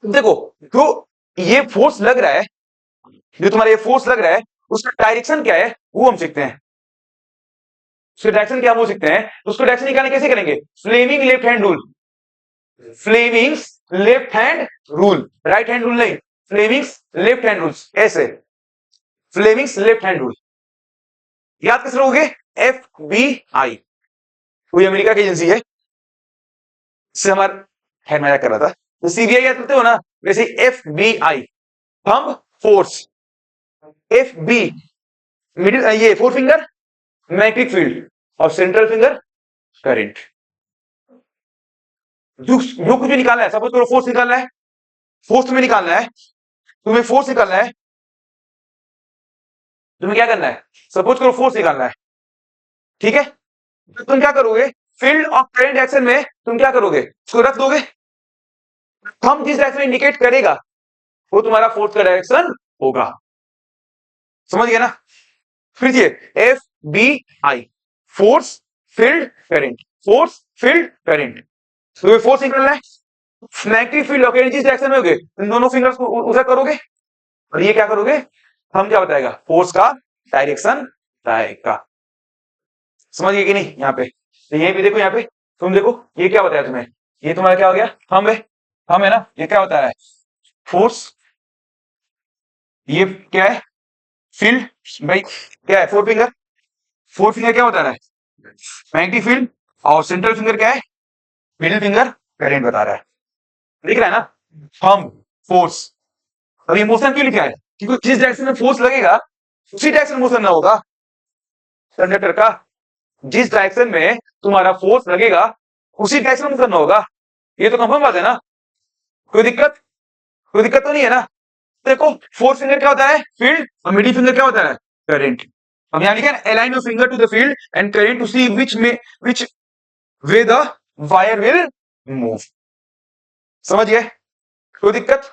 Speaker 1: देखो, जो ये फोर्स लग रहा है, जो तुम्हारा ये फोर्स लग रहा है, उसका डायरेक्शन क्या है वो हम सीखते हैं। उसका डायरेक्शन क्या हम वो सीखते हैं। उसको डायरेक्शन निकालने कैसे करेंगे, Fleming left hand rule. Fleming's left hand rule, right hand rule नहीं, फ्लेमिंग्स लेफ्ट हैंड रूल। ऐसे फ्लेमिंग्स लेफ्ट हैंड रूल याद कैसे रहोगे, FBI, कोई अमेरिका की एजेंसी है, इससे हमारा खैर मजाक कर रहा था। तो CBI याद करते हो ना, वैसे FBI, thumb force, FB middle, ये फोर फिंगर मैग्नेटिक फील्ड, और सेंट्रल फिंगर करंट। जो कुछ भी निकालना है, सपोज करो फोर्स निकालना है, फोर्स तुम्हें निकालना है, तुम्हें फोर्स निकालना है, तुम्हें क्या करना है, सपोज करो फोर्स निकालना है, ठीक है। तो तुम क्या करोगे, फील्ड ऑफ करंट डायरेक्शन में तुम क्या करोगे, उसको रख दोगे, थंब जिस डायरेक्शन में इंडिकेट करेगा वो तुम्हारा फोर्स का डायरेक्शन होगा। समझ गए ना? फिर ये FBI, force field current, force field current. तो फोर्स निकलना है, मैग्नेटिक फील्ड और जिस डायरेक्शन में होगे इन दोनों फिंगर्स को उधर करोगे, और ये क्या करोगे, हम क्या बताएगा, फोर्स का डायरेक्शन बताएगा। समझ गए कि नहीं? यहाँ पे तो यहीं पे देखो, यहाँ पे तुम देखो ये क्या बताया तुम्हें, ये तुम्हारा क्या हो गया, हम है, हम है ना, ये क्या बता रहा है, फोर्स, ये क्या है, फील्ड भाई, क्या है, फोर फिंगर, फोर फिंगर क्या बता रहा है, मैग्नेटिक फील्ड, और सेंट्रल फिंगर क्या है, मिडिल फिंगर करंट बता रहा है। दिख रहा है ना, हम फोर्स। अब ये मोशन क्यों लिखा है, क्योंकि जिस डायरेक्शन में फोर्स लगेगा उसी डायरेक्शन में मोशन ना होगा कंडक्टर का, जिस डायरेक्शन में तुम्हारा फोर्स लगेगा उसी डायरेक्शन में मोशन ना होगा। ये तो कंफर्म बात है ना, कोई दिक्कत, कोई दिक्कत तो नहीं है ना? देखो, फोर्थ फिंगर क्या होता है, फील्ड, और मिडिल फिंगर क्या होता है, करंट। अब यहां लिखा है align your finger to the field and current to see which way the wire will move. समझ गए? कोई दिक्कत,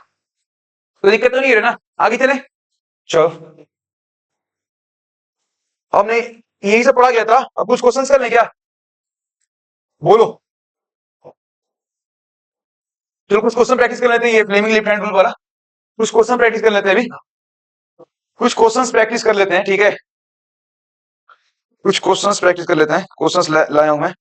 Speaker 1: कोई दिक्कत तो नहीं है ना? आगे चले, चलो। हमने यही सब पढ़ा गया था, अब कुछ क्वेश्चंस कर लें क्या, बोलो। चलो कुछ क्वेश्चन प्रैक्टिस कर लेते हैं, ये फ्लेमिंग लेफ्ट हैंड रूल वाला कुछ क्वेश्चन प्रैक्टिस कर लेते हैं अभी, कुछ क्वेश्चंस प्रैक्टिस कर लेते हैं, ठीक है। कुछ क्वेश्चंस प्रैक्टिस कर लेते हैं, क्वेश्चंस लाया हूं मैं।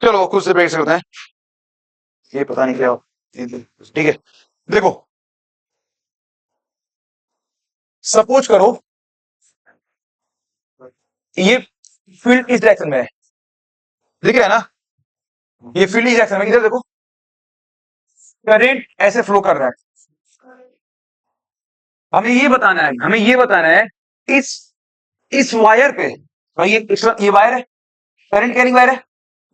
Speaker 1: चलो खुद से प्रैक्टिस करते हैं, ये पता नहीं क्या हो, ठीक है। देखो, सपोज करो ये फील्ड इस डायरेक्शन में है, दिख रहा है ना, ये फील्ड इस डायरेक्शन में, इधर देखो करंट ऐसे फ्लो कर रहा है, हमें ये बताना है इस इस वायर पे, और ये वायर है, करंट कैरिंग वायर है,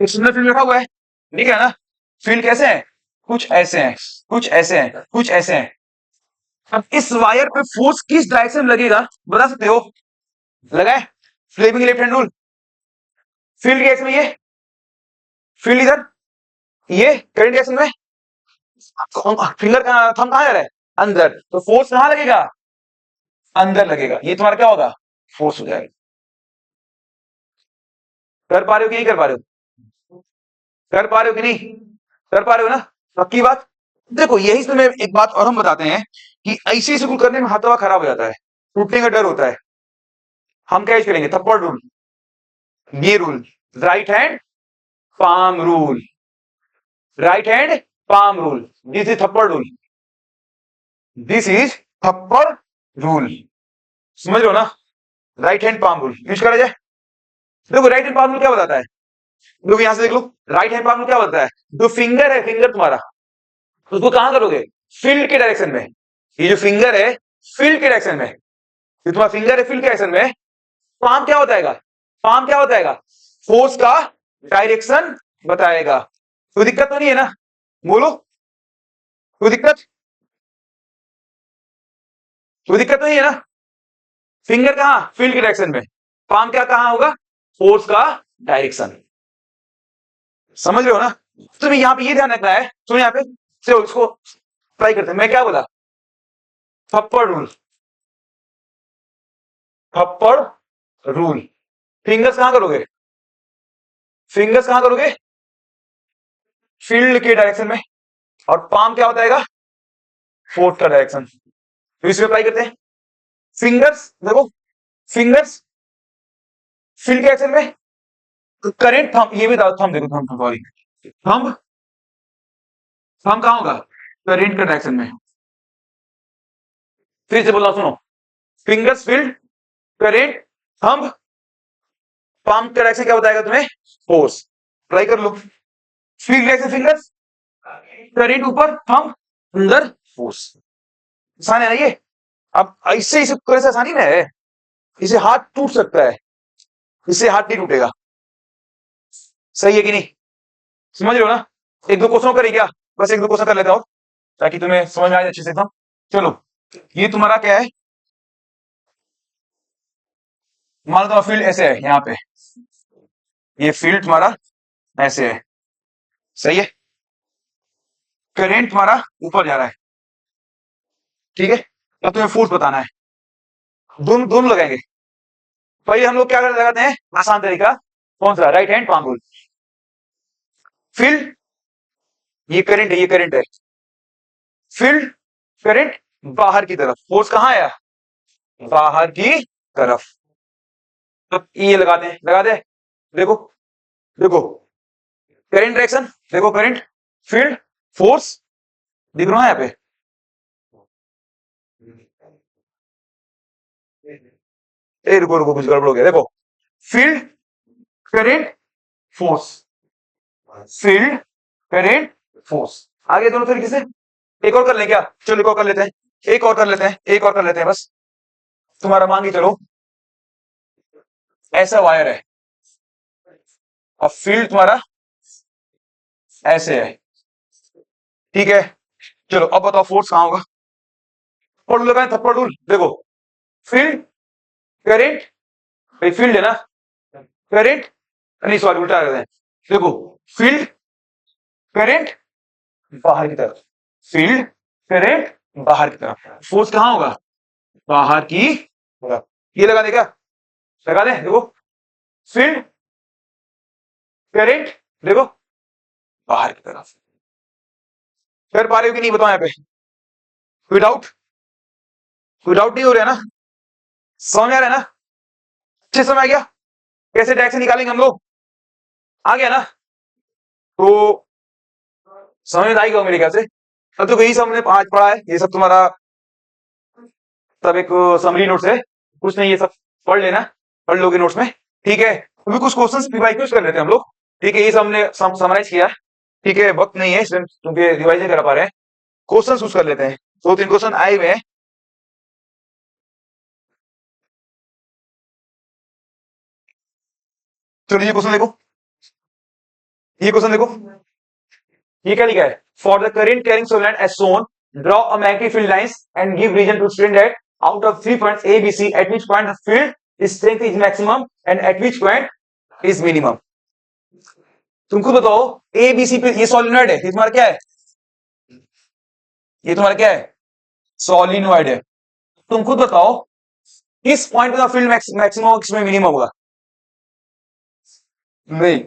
Speaker 1: एक्सटर्नल फील्ड रखा हुआ है, ठीक है ना। फील्ड कैसे है, कुछ ऐसे हैं, कुछ ऐसे हैं, कुछ ऐसे हैं। अब इस वायर पे फोर्स किस डायरेक्शन में लगेगा बता सकते हो, लगाए Fleming left hand rule. Field के में, ये फील्ड इधर, ये करंट डायरेक्शन में, फिंगर थंब कहां जा रहा है, अंदर, तो फोर्स कहां लगेगा, अंदर लगेगा, ये तुम्हारा क्या होगा, फोर्स हो जाएगा। कर पा रहे हो कि नहीं कर पा रहे हो, कर पा रहे हो कि नहीं कर पा रहे हो ना, पक्की बात। देखो यही से मैं एक बात और हम बताते हैं कि ऐसे स्कूल करने में हाथ हवा खराब हो जाता है, टूटने का डर होता है। हम क्या यूज करेंगे, थप्पड़ रूल, ये rule, right hand palm rule, right hand palm rule, this is थप्पड़ रूल, दिस इज थप्पड़ रूल, समझ लो ना। Right hand palm rule use करा जाए। देखो राइट हैंड पाम रूल क्या बताता है, देखो यहां से देख लो, राइट हैंड पाम रूल क्या बताता है, जो फिंगर है, फिंगर तुम्हारा, उसको कहां करोगे, फील्ड के डायरेक्शन में। ये जो फिंगर है फील्ड के डायरेक्शन में, ये तुम्हारा फिंगर है फील्ड के डायरेक्शन में। पाम क्या होता है, पाम क्या होता है, फोर्स का डायरेक्शन बताएगा। कोई दिक्कत तो नहीं है ना, बोलो, कोई दिक्कत, कोई दिक्कत तो नहीं है ना। फिंगर कहां, फील्ड के डायरेक्शन में, पाम क्या कहां होगा, फोर्स का डायरेक्शन, समझ रहे हो ना। तुम्हें यहां पे ये ध्यान रखना है, सुनो यहां पे, चलो इसको ट्राई करते हैं। मैं क्या बोला, थप्पड़ रूल, थप्पड़ रूल, फिंगर्स कहां करोगे, फिंगर्स कहां करोगे, फील्ड के डायरेक्शन में, और पाम क्या होता है, फोर्थ का डायरेक्शन। तो इसमें अप्लाई करते हैं, फिंगर्स देखो, फिंगर्स फील्ड के डायरेक्शन में, करंट थंब, ये भी थंब देखो, थंब सॉरी, थंब, थंब कहां होगा, करंट का डायरेक्शन में। फिर से बोलना सुनो, fingers field, current, thumb, palm का डायरेक्शन क्या बताएगा तुम्हें, फोर्स। ट्राई कर लो, फील्ड डायरेक्शन फिंगर्स, करंट ऊपर, थंब अंदर, फोर्स। आसान है ना ये। अब ऐसे इसे करने से आसानी ना है, इसे हाथ टूट सकता है, इससे हाथ नहीं टूटेगा, सही है कि नहीं, समझ रहे हो ना। एक दो क्वेश्चन करें क्या, बस एक दो क्वेश्चन कर लेता हूं ताकि तुम्हें समझ में आए अच्छे से एकदम। चलो ये तुम्हारा क्या है, मान लो तुम्हारा फील्ड ऐसे है, यहाँ पे ये फील्ड तुम्हारा ऐसे है, सही है, करंट तुम्हारा ऊपर जा रहा है, ठीक है। अब तुम्हें फोर्स बताना है, दोनों दोनों लगाएंगे। पहले हम लोग क्या लगाते हैं, आसान तरीका, कौन सा, right hand palm rule. Field, ये करंट है, ये करंट है, फील्ड, करंट बाहर की तरफ, फोर्स कहां आया, बाहर की तरफ। तो ये लगाते हैं, लगा दे, देखो, देखो करंट डायरेक्शन, देखो करंट, फील्ड, फोर्स, दिख रहा है यहाँ पे, ए रुको रुको कुछ गड़बड़ हो गया, देखो field, current, force, field, current, force, आगे दोनों तरीके से। एक और कर लें क्या, चलो एक और कर लेते हैं, एक और कर लेते हैं, एक और कर लेते हैं बस। तुम्हारा मांगी चलो, ऐसा वायर है और फील्ड तुम्हारा ऐसे है, ठीक है। चलो अब बताओ फोर्स कहां होगा, थप्पड़ रूल लगाएं, थप्पड़ रूल, देखो फील्ड, करंट, फील्ड है ना, करंट, नहीं सॉरी उल्टा कर दें, देखो फील्ड, करंट, बाहर की तरफ, फील्ड, करंट, बाहर की तरफ, फोर्स कहां होगा, बाहर की तरफ। ये लगा दे क्या, लगा दे, देखो फील्ड, करंट, देखो बाहर की तरफ। कर पा रहे हो कि नहीं बताओ यहाँ पे, विदाउट, विदाउट नहीं हो रहा है ना, समझ आ रहा है ना, अच्छे समझ आ गया, कैसे डायरेक्शन निकालेंगे हम लोग, आ गया ना। तो समझ में आएगा मेरे ख्याल से। अब तो यही सब हमने आज पढ़ा है, ये सब तुम्हारा सब एक समरी नोट्स है, कुछ नहीं, ये सब पढ़ लेना, पढ़ लोगे नोट्स में, ठीक है। अभी कुछ क्वेश्चंस रिवाइज कर लेते हैं हम लोग, ठीक है, ये सब हमने समराइज किया, ठीक है, वक्त नहीं है इसलिए क्योंकि रिवाइज नहीं कर पा रहे हैं, क्वेश्चन यूज कर लेते हैं, दो तीन क्वेश्चन आए हुए हैं, चलो ये क्वेश्चन देखो, ये क्वेश्चन देखो, ये क्या लिखा है? For the current carrying solenoid as shown, draw a magnetic field lines and give reason to student that out of 3 points A B C at which point the field strength is maximum and at which point is minimum. तुमको बताओ ए B सी पे ये solenoid है, ये तुम्हारा क्या है? ये तुम्हारा क्या है? सोलेनोइड है। तुम खुद बताओ किस पॉइंट पे फील्ड मैक्सिमम किसमें मिनिमम होगा? नहीं,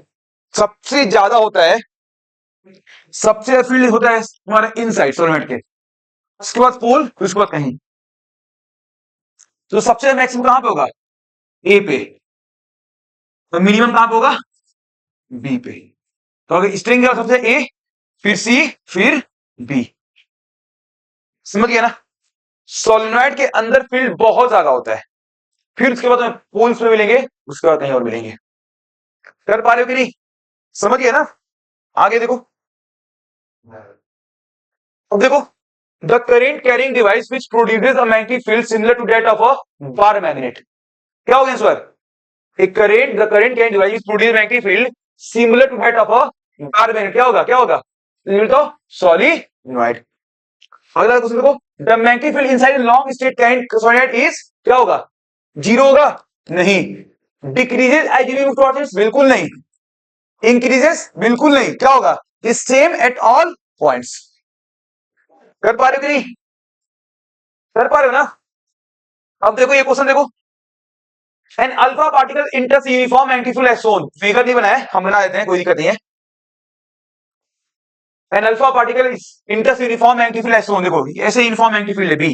Speaker 1: सबसे ज्यादा होता है, सबसे ज्यादा फील्ड होता है तुम्हारा इनसाइड सोलेनोइड के, उसके बाद पोल, उसके बाद कहीं। तो सबसे ज्यादा मैक्सिमम कहां पे होगा? ए पे। तो मिनिमम कहां पे होगा? बी पे। तो अगर स्ट्रिंग है सबसे ए, फिर सी, फिर बी। समझ गया ना? सोलेनोइड के अंदर फील्ड बहुत ज्यादा होता है, फिर उसके बाद पोल्स में मिलेंगे, उसके बाद कहीं और मिलेंगे। कर पा रहे हो कि नहीं? समझ गया ना? आगे देखो, अब देखो, the current carrying device which produces a magnetic field similar to that of a bar magnet. क्या होगा answer? The current carrying device which produces magnetic field similar to that of a bar magnet. क्या होगा? क्या होगा? तो solenoid. अगला question देखो, the magnetic field inside long straight current solenoid is, क्या होगा? जीरो होगा? नहीं। Decreases as you move towards, बिल्कुल नहीं। इंक्रीजेस, बिल्कुल नहीं। क्या होगा? Same at all points. कर पा रहे हो कि नहीं? कर पा रहे हो ना? अब देखो ये क्वेश्चन देखो, an alpha particle enters uniform magnetic field as shown. Figure नहीं बनाया, हम बना देते हैं, कोई दिक्कत नहीं है। An alpha particle enters uniform magnetic field as shown. देखो ऐसे यूनिफॉर्म मैग्नेटिक फील्ड है B.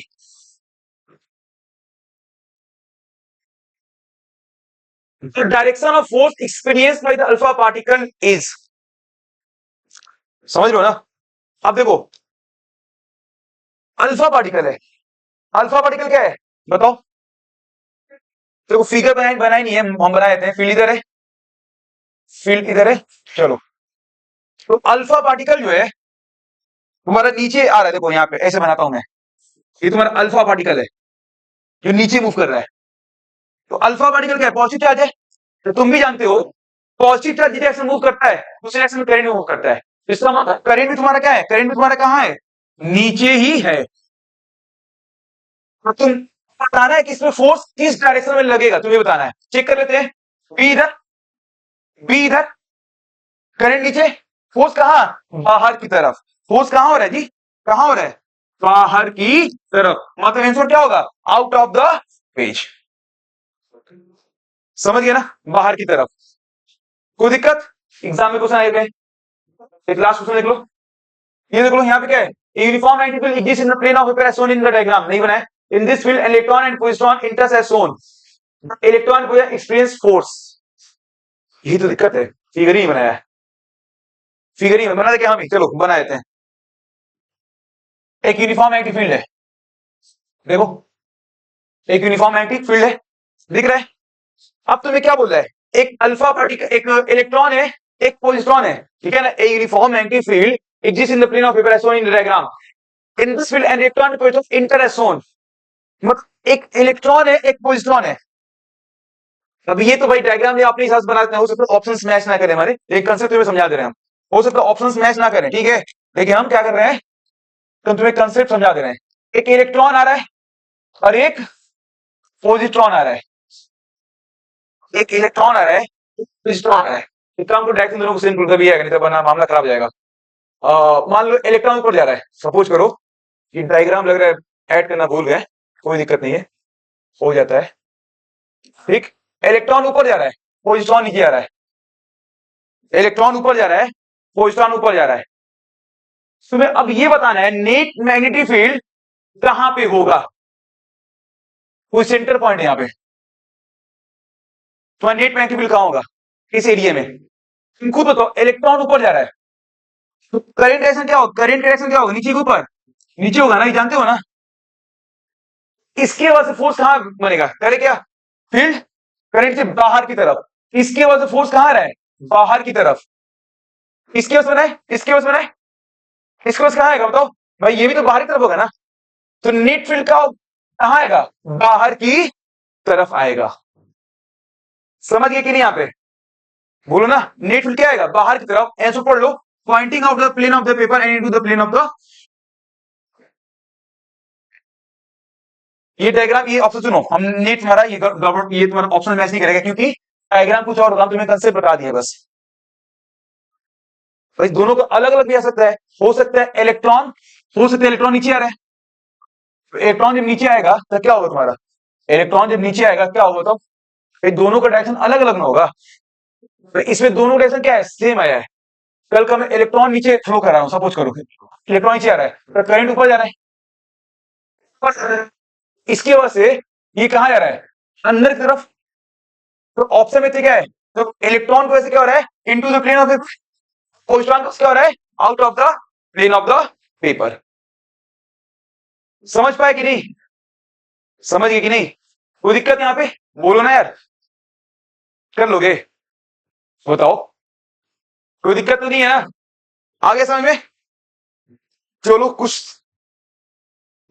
Speaker 1: The direction of force experienced by the alpha particle is, समझ लो ना? अब देखो अल्फा पार्टिकल है, अल्फा पार्टिकल क्या है बताओ? देखो फिगर बनाई नहीं है, हम बना देते हैं। फील्ड इधर है, फील्ड इधर है। चलो, तो अल्फा पार्टिकल जो है तुम्हारा नीचे आ रहा है। देखो यहाँ पे ऐसे बनाता हूं मैं, ये तुम्हारा अल्फा पार्टिकल है जो नीचे मूव कर रहा है। तो अल्फा पार्टिकल क्या है? पॉजिटिव चार्ज है। तो तुम भी जानते हो पॉजिटिव चार्ज जिस डायरेक्शन मूव करता है उस डायरेक्शन में करंट मूव करता है। इसका मतलब करंट भी तुम्हारा क्या है? करंट भी तुम्हारा कहां है? नीचे ही है। तो तुम बताना है कि इसमें फोर्स किस डायरेक्शन में लगेगा, तुम्हें बताना है। चेक कर लेते हैं। बी इधर, बी इधर, करंट नीचे, फोर्स कहां? बाहर की तरफ। फोर्स कहां हो रहा है जी? कहां हो रहा है? बाहर की तरफ। मतलब आंसर क्या होगा? Out of the page. समझ गया ना? बाहर की तरफ। कोई दिक्कत? एग्जाम में क्वेश्चन आए थे। एक लास्ट क्वेश्चन देख लो, ये देख लो यहाँ पे क्या है? Uniform magnetic field exist in the plane of paper as shown in the diagram. नहीं बनाया। In this field electron and positron enters as shown. Electron positron experience force. यही तो दिक्कत है, फिगर ही बनाया है। फिगर ही बना दे क्या हम ही? चलो बना देते हैं। एक यूनिफॉर्म मैग्नेटिक फील्ड है, देखो एक यूनिफॉर्म मैग्नेटिक फील्ड है, दिख रहा है? अब तुम्हें क्या बोल रहा है? एक अल्फा पार्टिकल, एक इलेक्ट्रॉन है, एक पॉजिट्रॉन है, ठीक है ना? A uniform magnetic field exist in the plane of paper as shown in the diagram. In this field an electron and positron enter as shown. मतलब एक इलेक्ट्रॉन है, एक पॉजिट्रॉन है। अब ये तो भाई डायग्राम अपने हिसाब से बना देते हैं, हो सकता है ऑप्शंस मैच ना करें हमारे, एक कंसेप्ट तुम्हें समझा दे रहे हैं हम। हो सकता है ऑप्शंस मैच ना करें, ठीक है? लेकिन हम क्या कर रहे हैं, तो तुम्हें कंसेप्ट समझा दे रहे हैं। एक इलेक्ट्रॉन आ रहा है और एक पॉजिट्रॉन आ रहा है। एक इलेक्ट्रॉन आ रहा है, पॉजिट्रॉन आ रहा है। एक काम को डायरेक्शन दोनों को सेम रूल का भी है, नहीं तो बना मामला खराब हो जाएगा। मान लो इलेक्ट्रॉन ऊपर जा रहा है, सपोज करो कि डायग्राम लग रहा है ऐड करना भूल गए, कोई दिक्कत नहीं है, हो जाता है। ठीक, इलेक्ट्रॉन ऊपर जा रहा है, पॉजिट्रॉन नीचे आ रहा है। इलेक्ट्रॉन ऊपर जा रहा है, पॉजिट्रॉन ऊपर जा रहा है। तुम्हें अब ये बताना है नेट मैग्नेटिक फील्ड कहां पे होगा। कोई सेंटर पॉइंट है यहाँ पे, तुम्हारा नेट मैग्नेटिक फील्ड कहां होगा, किस एरिया में? तुम खुद बताओ। इलेक्ट्रॉन ऊपर जा रहा है तो करंट डायरेक्शन क्या होगा? करंट डायरेक्शन क्या होगा? नीचे के ऊपर, नीचे होगा ना, ये जानते हो ना? इसके वजह से फोर्स कहां बनेगा? करे क्या? फील्ड करंट से बाहर की तरफ। इसके वजह से फोर्स कहां रहा है? बाहर की तरफ। इसके वजह से बनाए, इसके वजह से बनाए, इसके वजह से कहां आएगा बताओ? भाई ये भी तो बाहर की तरफ होगा ना। तो नेट फील्ड का कहां आएगा? बाहर की तरफ आएगा। समझ गए कि नहीं यहाँ पे? बोलो ना, नेट फील्ड क्या आएगा, बाहर की तरफ, ऐसे पढ़ लो, pointing out the plane of the paper and into the plane of the, ये डायग्राम, ये ऑप्शन सुनो, हम नेट तुम्हारा ये गवर्नमेंट ये तुम्हारा ऑप्शन मैच नहीं करेगा, क्योंकि डायग्राम कुछ और होगा, हम तुम्हें कंसेप्ट बता दिए बस। तो इस दोनों को अलग अलग भी आ सकता है, हो सकता है इलेक्ट्रॉन, हो सकता है इलेक्ट्रॉन नीचे आ रहा है, तो इलेक्ट्रॉन जब नीचे आएगा तो क्या होगा तुम्हारा, इलेक्ट्रॉन जब नीचे आएगा क्या होगा, तो ये दोनों का डायरेक्शन अलग अलग ना होगा, तो इसमें दोनों डायरेक्शन क्या है, सेम आया है। कल का मैं इलेक्ट्रॉन नीचे फ्लो कर रहा हूं, सपोज करो इलेक्ट्रॉन नीचे आ रहा है तो करंट ऊपर जा रहा है, पर इसकी वजह से ये कहां जा रहा है, अंदर की तरफ, तो ऑप्शन में क्या है, तो इलेक्ट्रॉन को ऐसे क्या हो रहा है, into the plane of the, proton को क्या हो रहा है, out of the plane of the paper. समझ पाए कि नहीं, समझ गए कि नहीं, कोई दिक्कत यहां पे, बोलो ना यार, कर लोगे, बताओ, कोई दिक्कत तो नहीं है ना, आगे समझ में, चलो कुछ,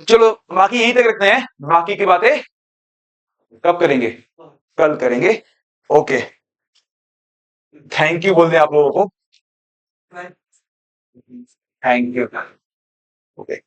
Speaker 1: चलो बाकी यहीं तक रखते हैं, बाकी की बातें कब करेंगे, कल करेंगे, ओके, थैंक यू बोल दें आप लोगों को, थैंक यू, ओके।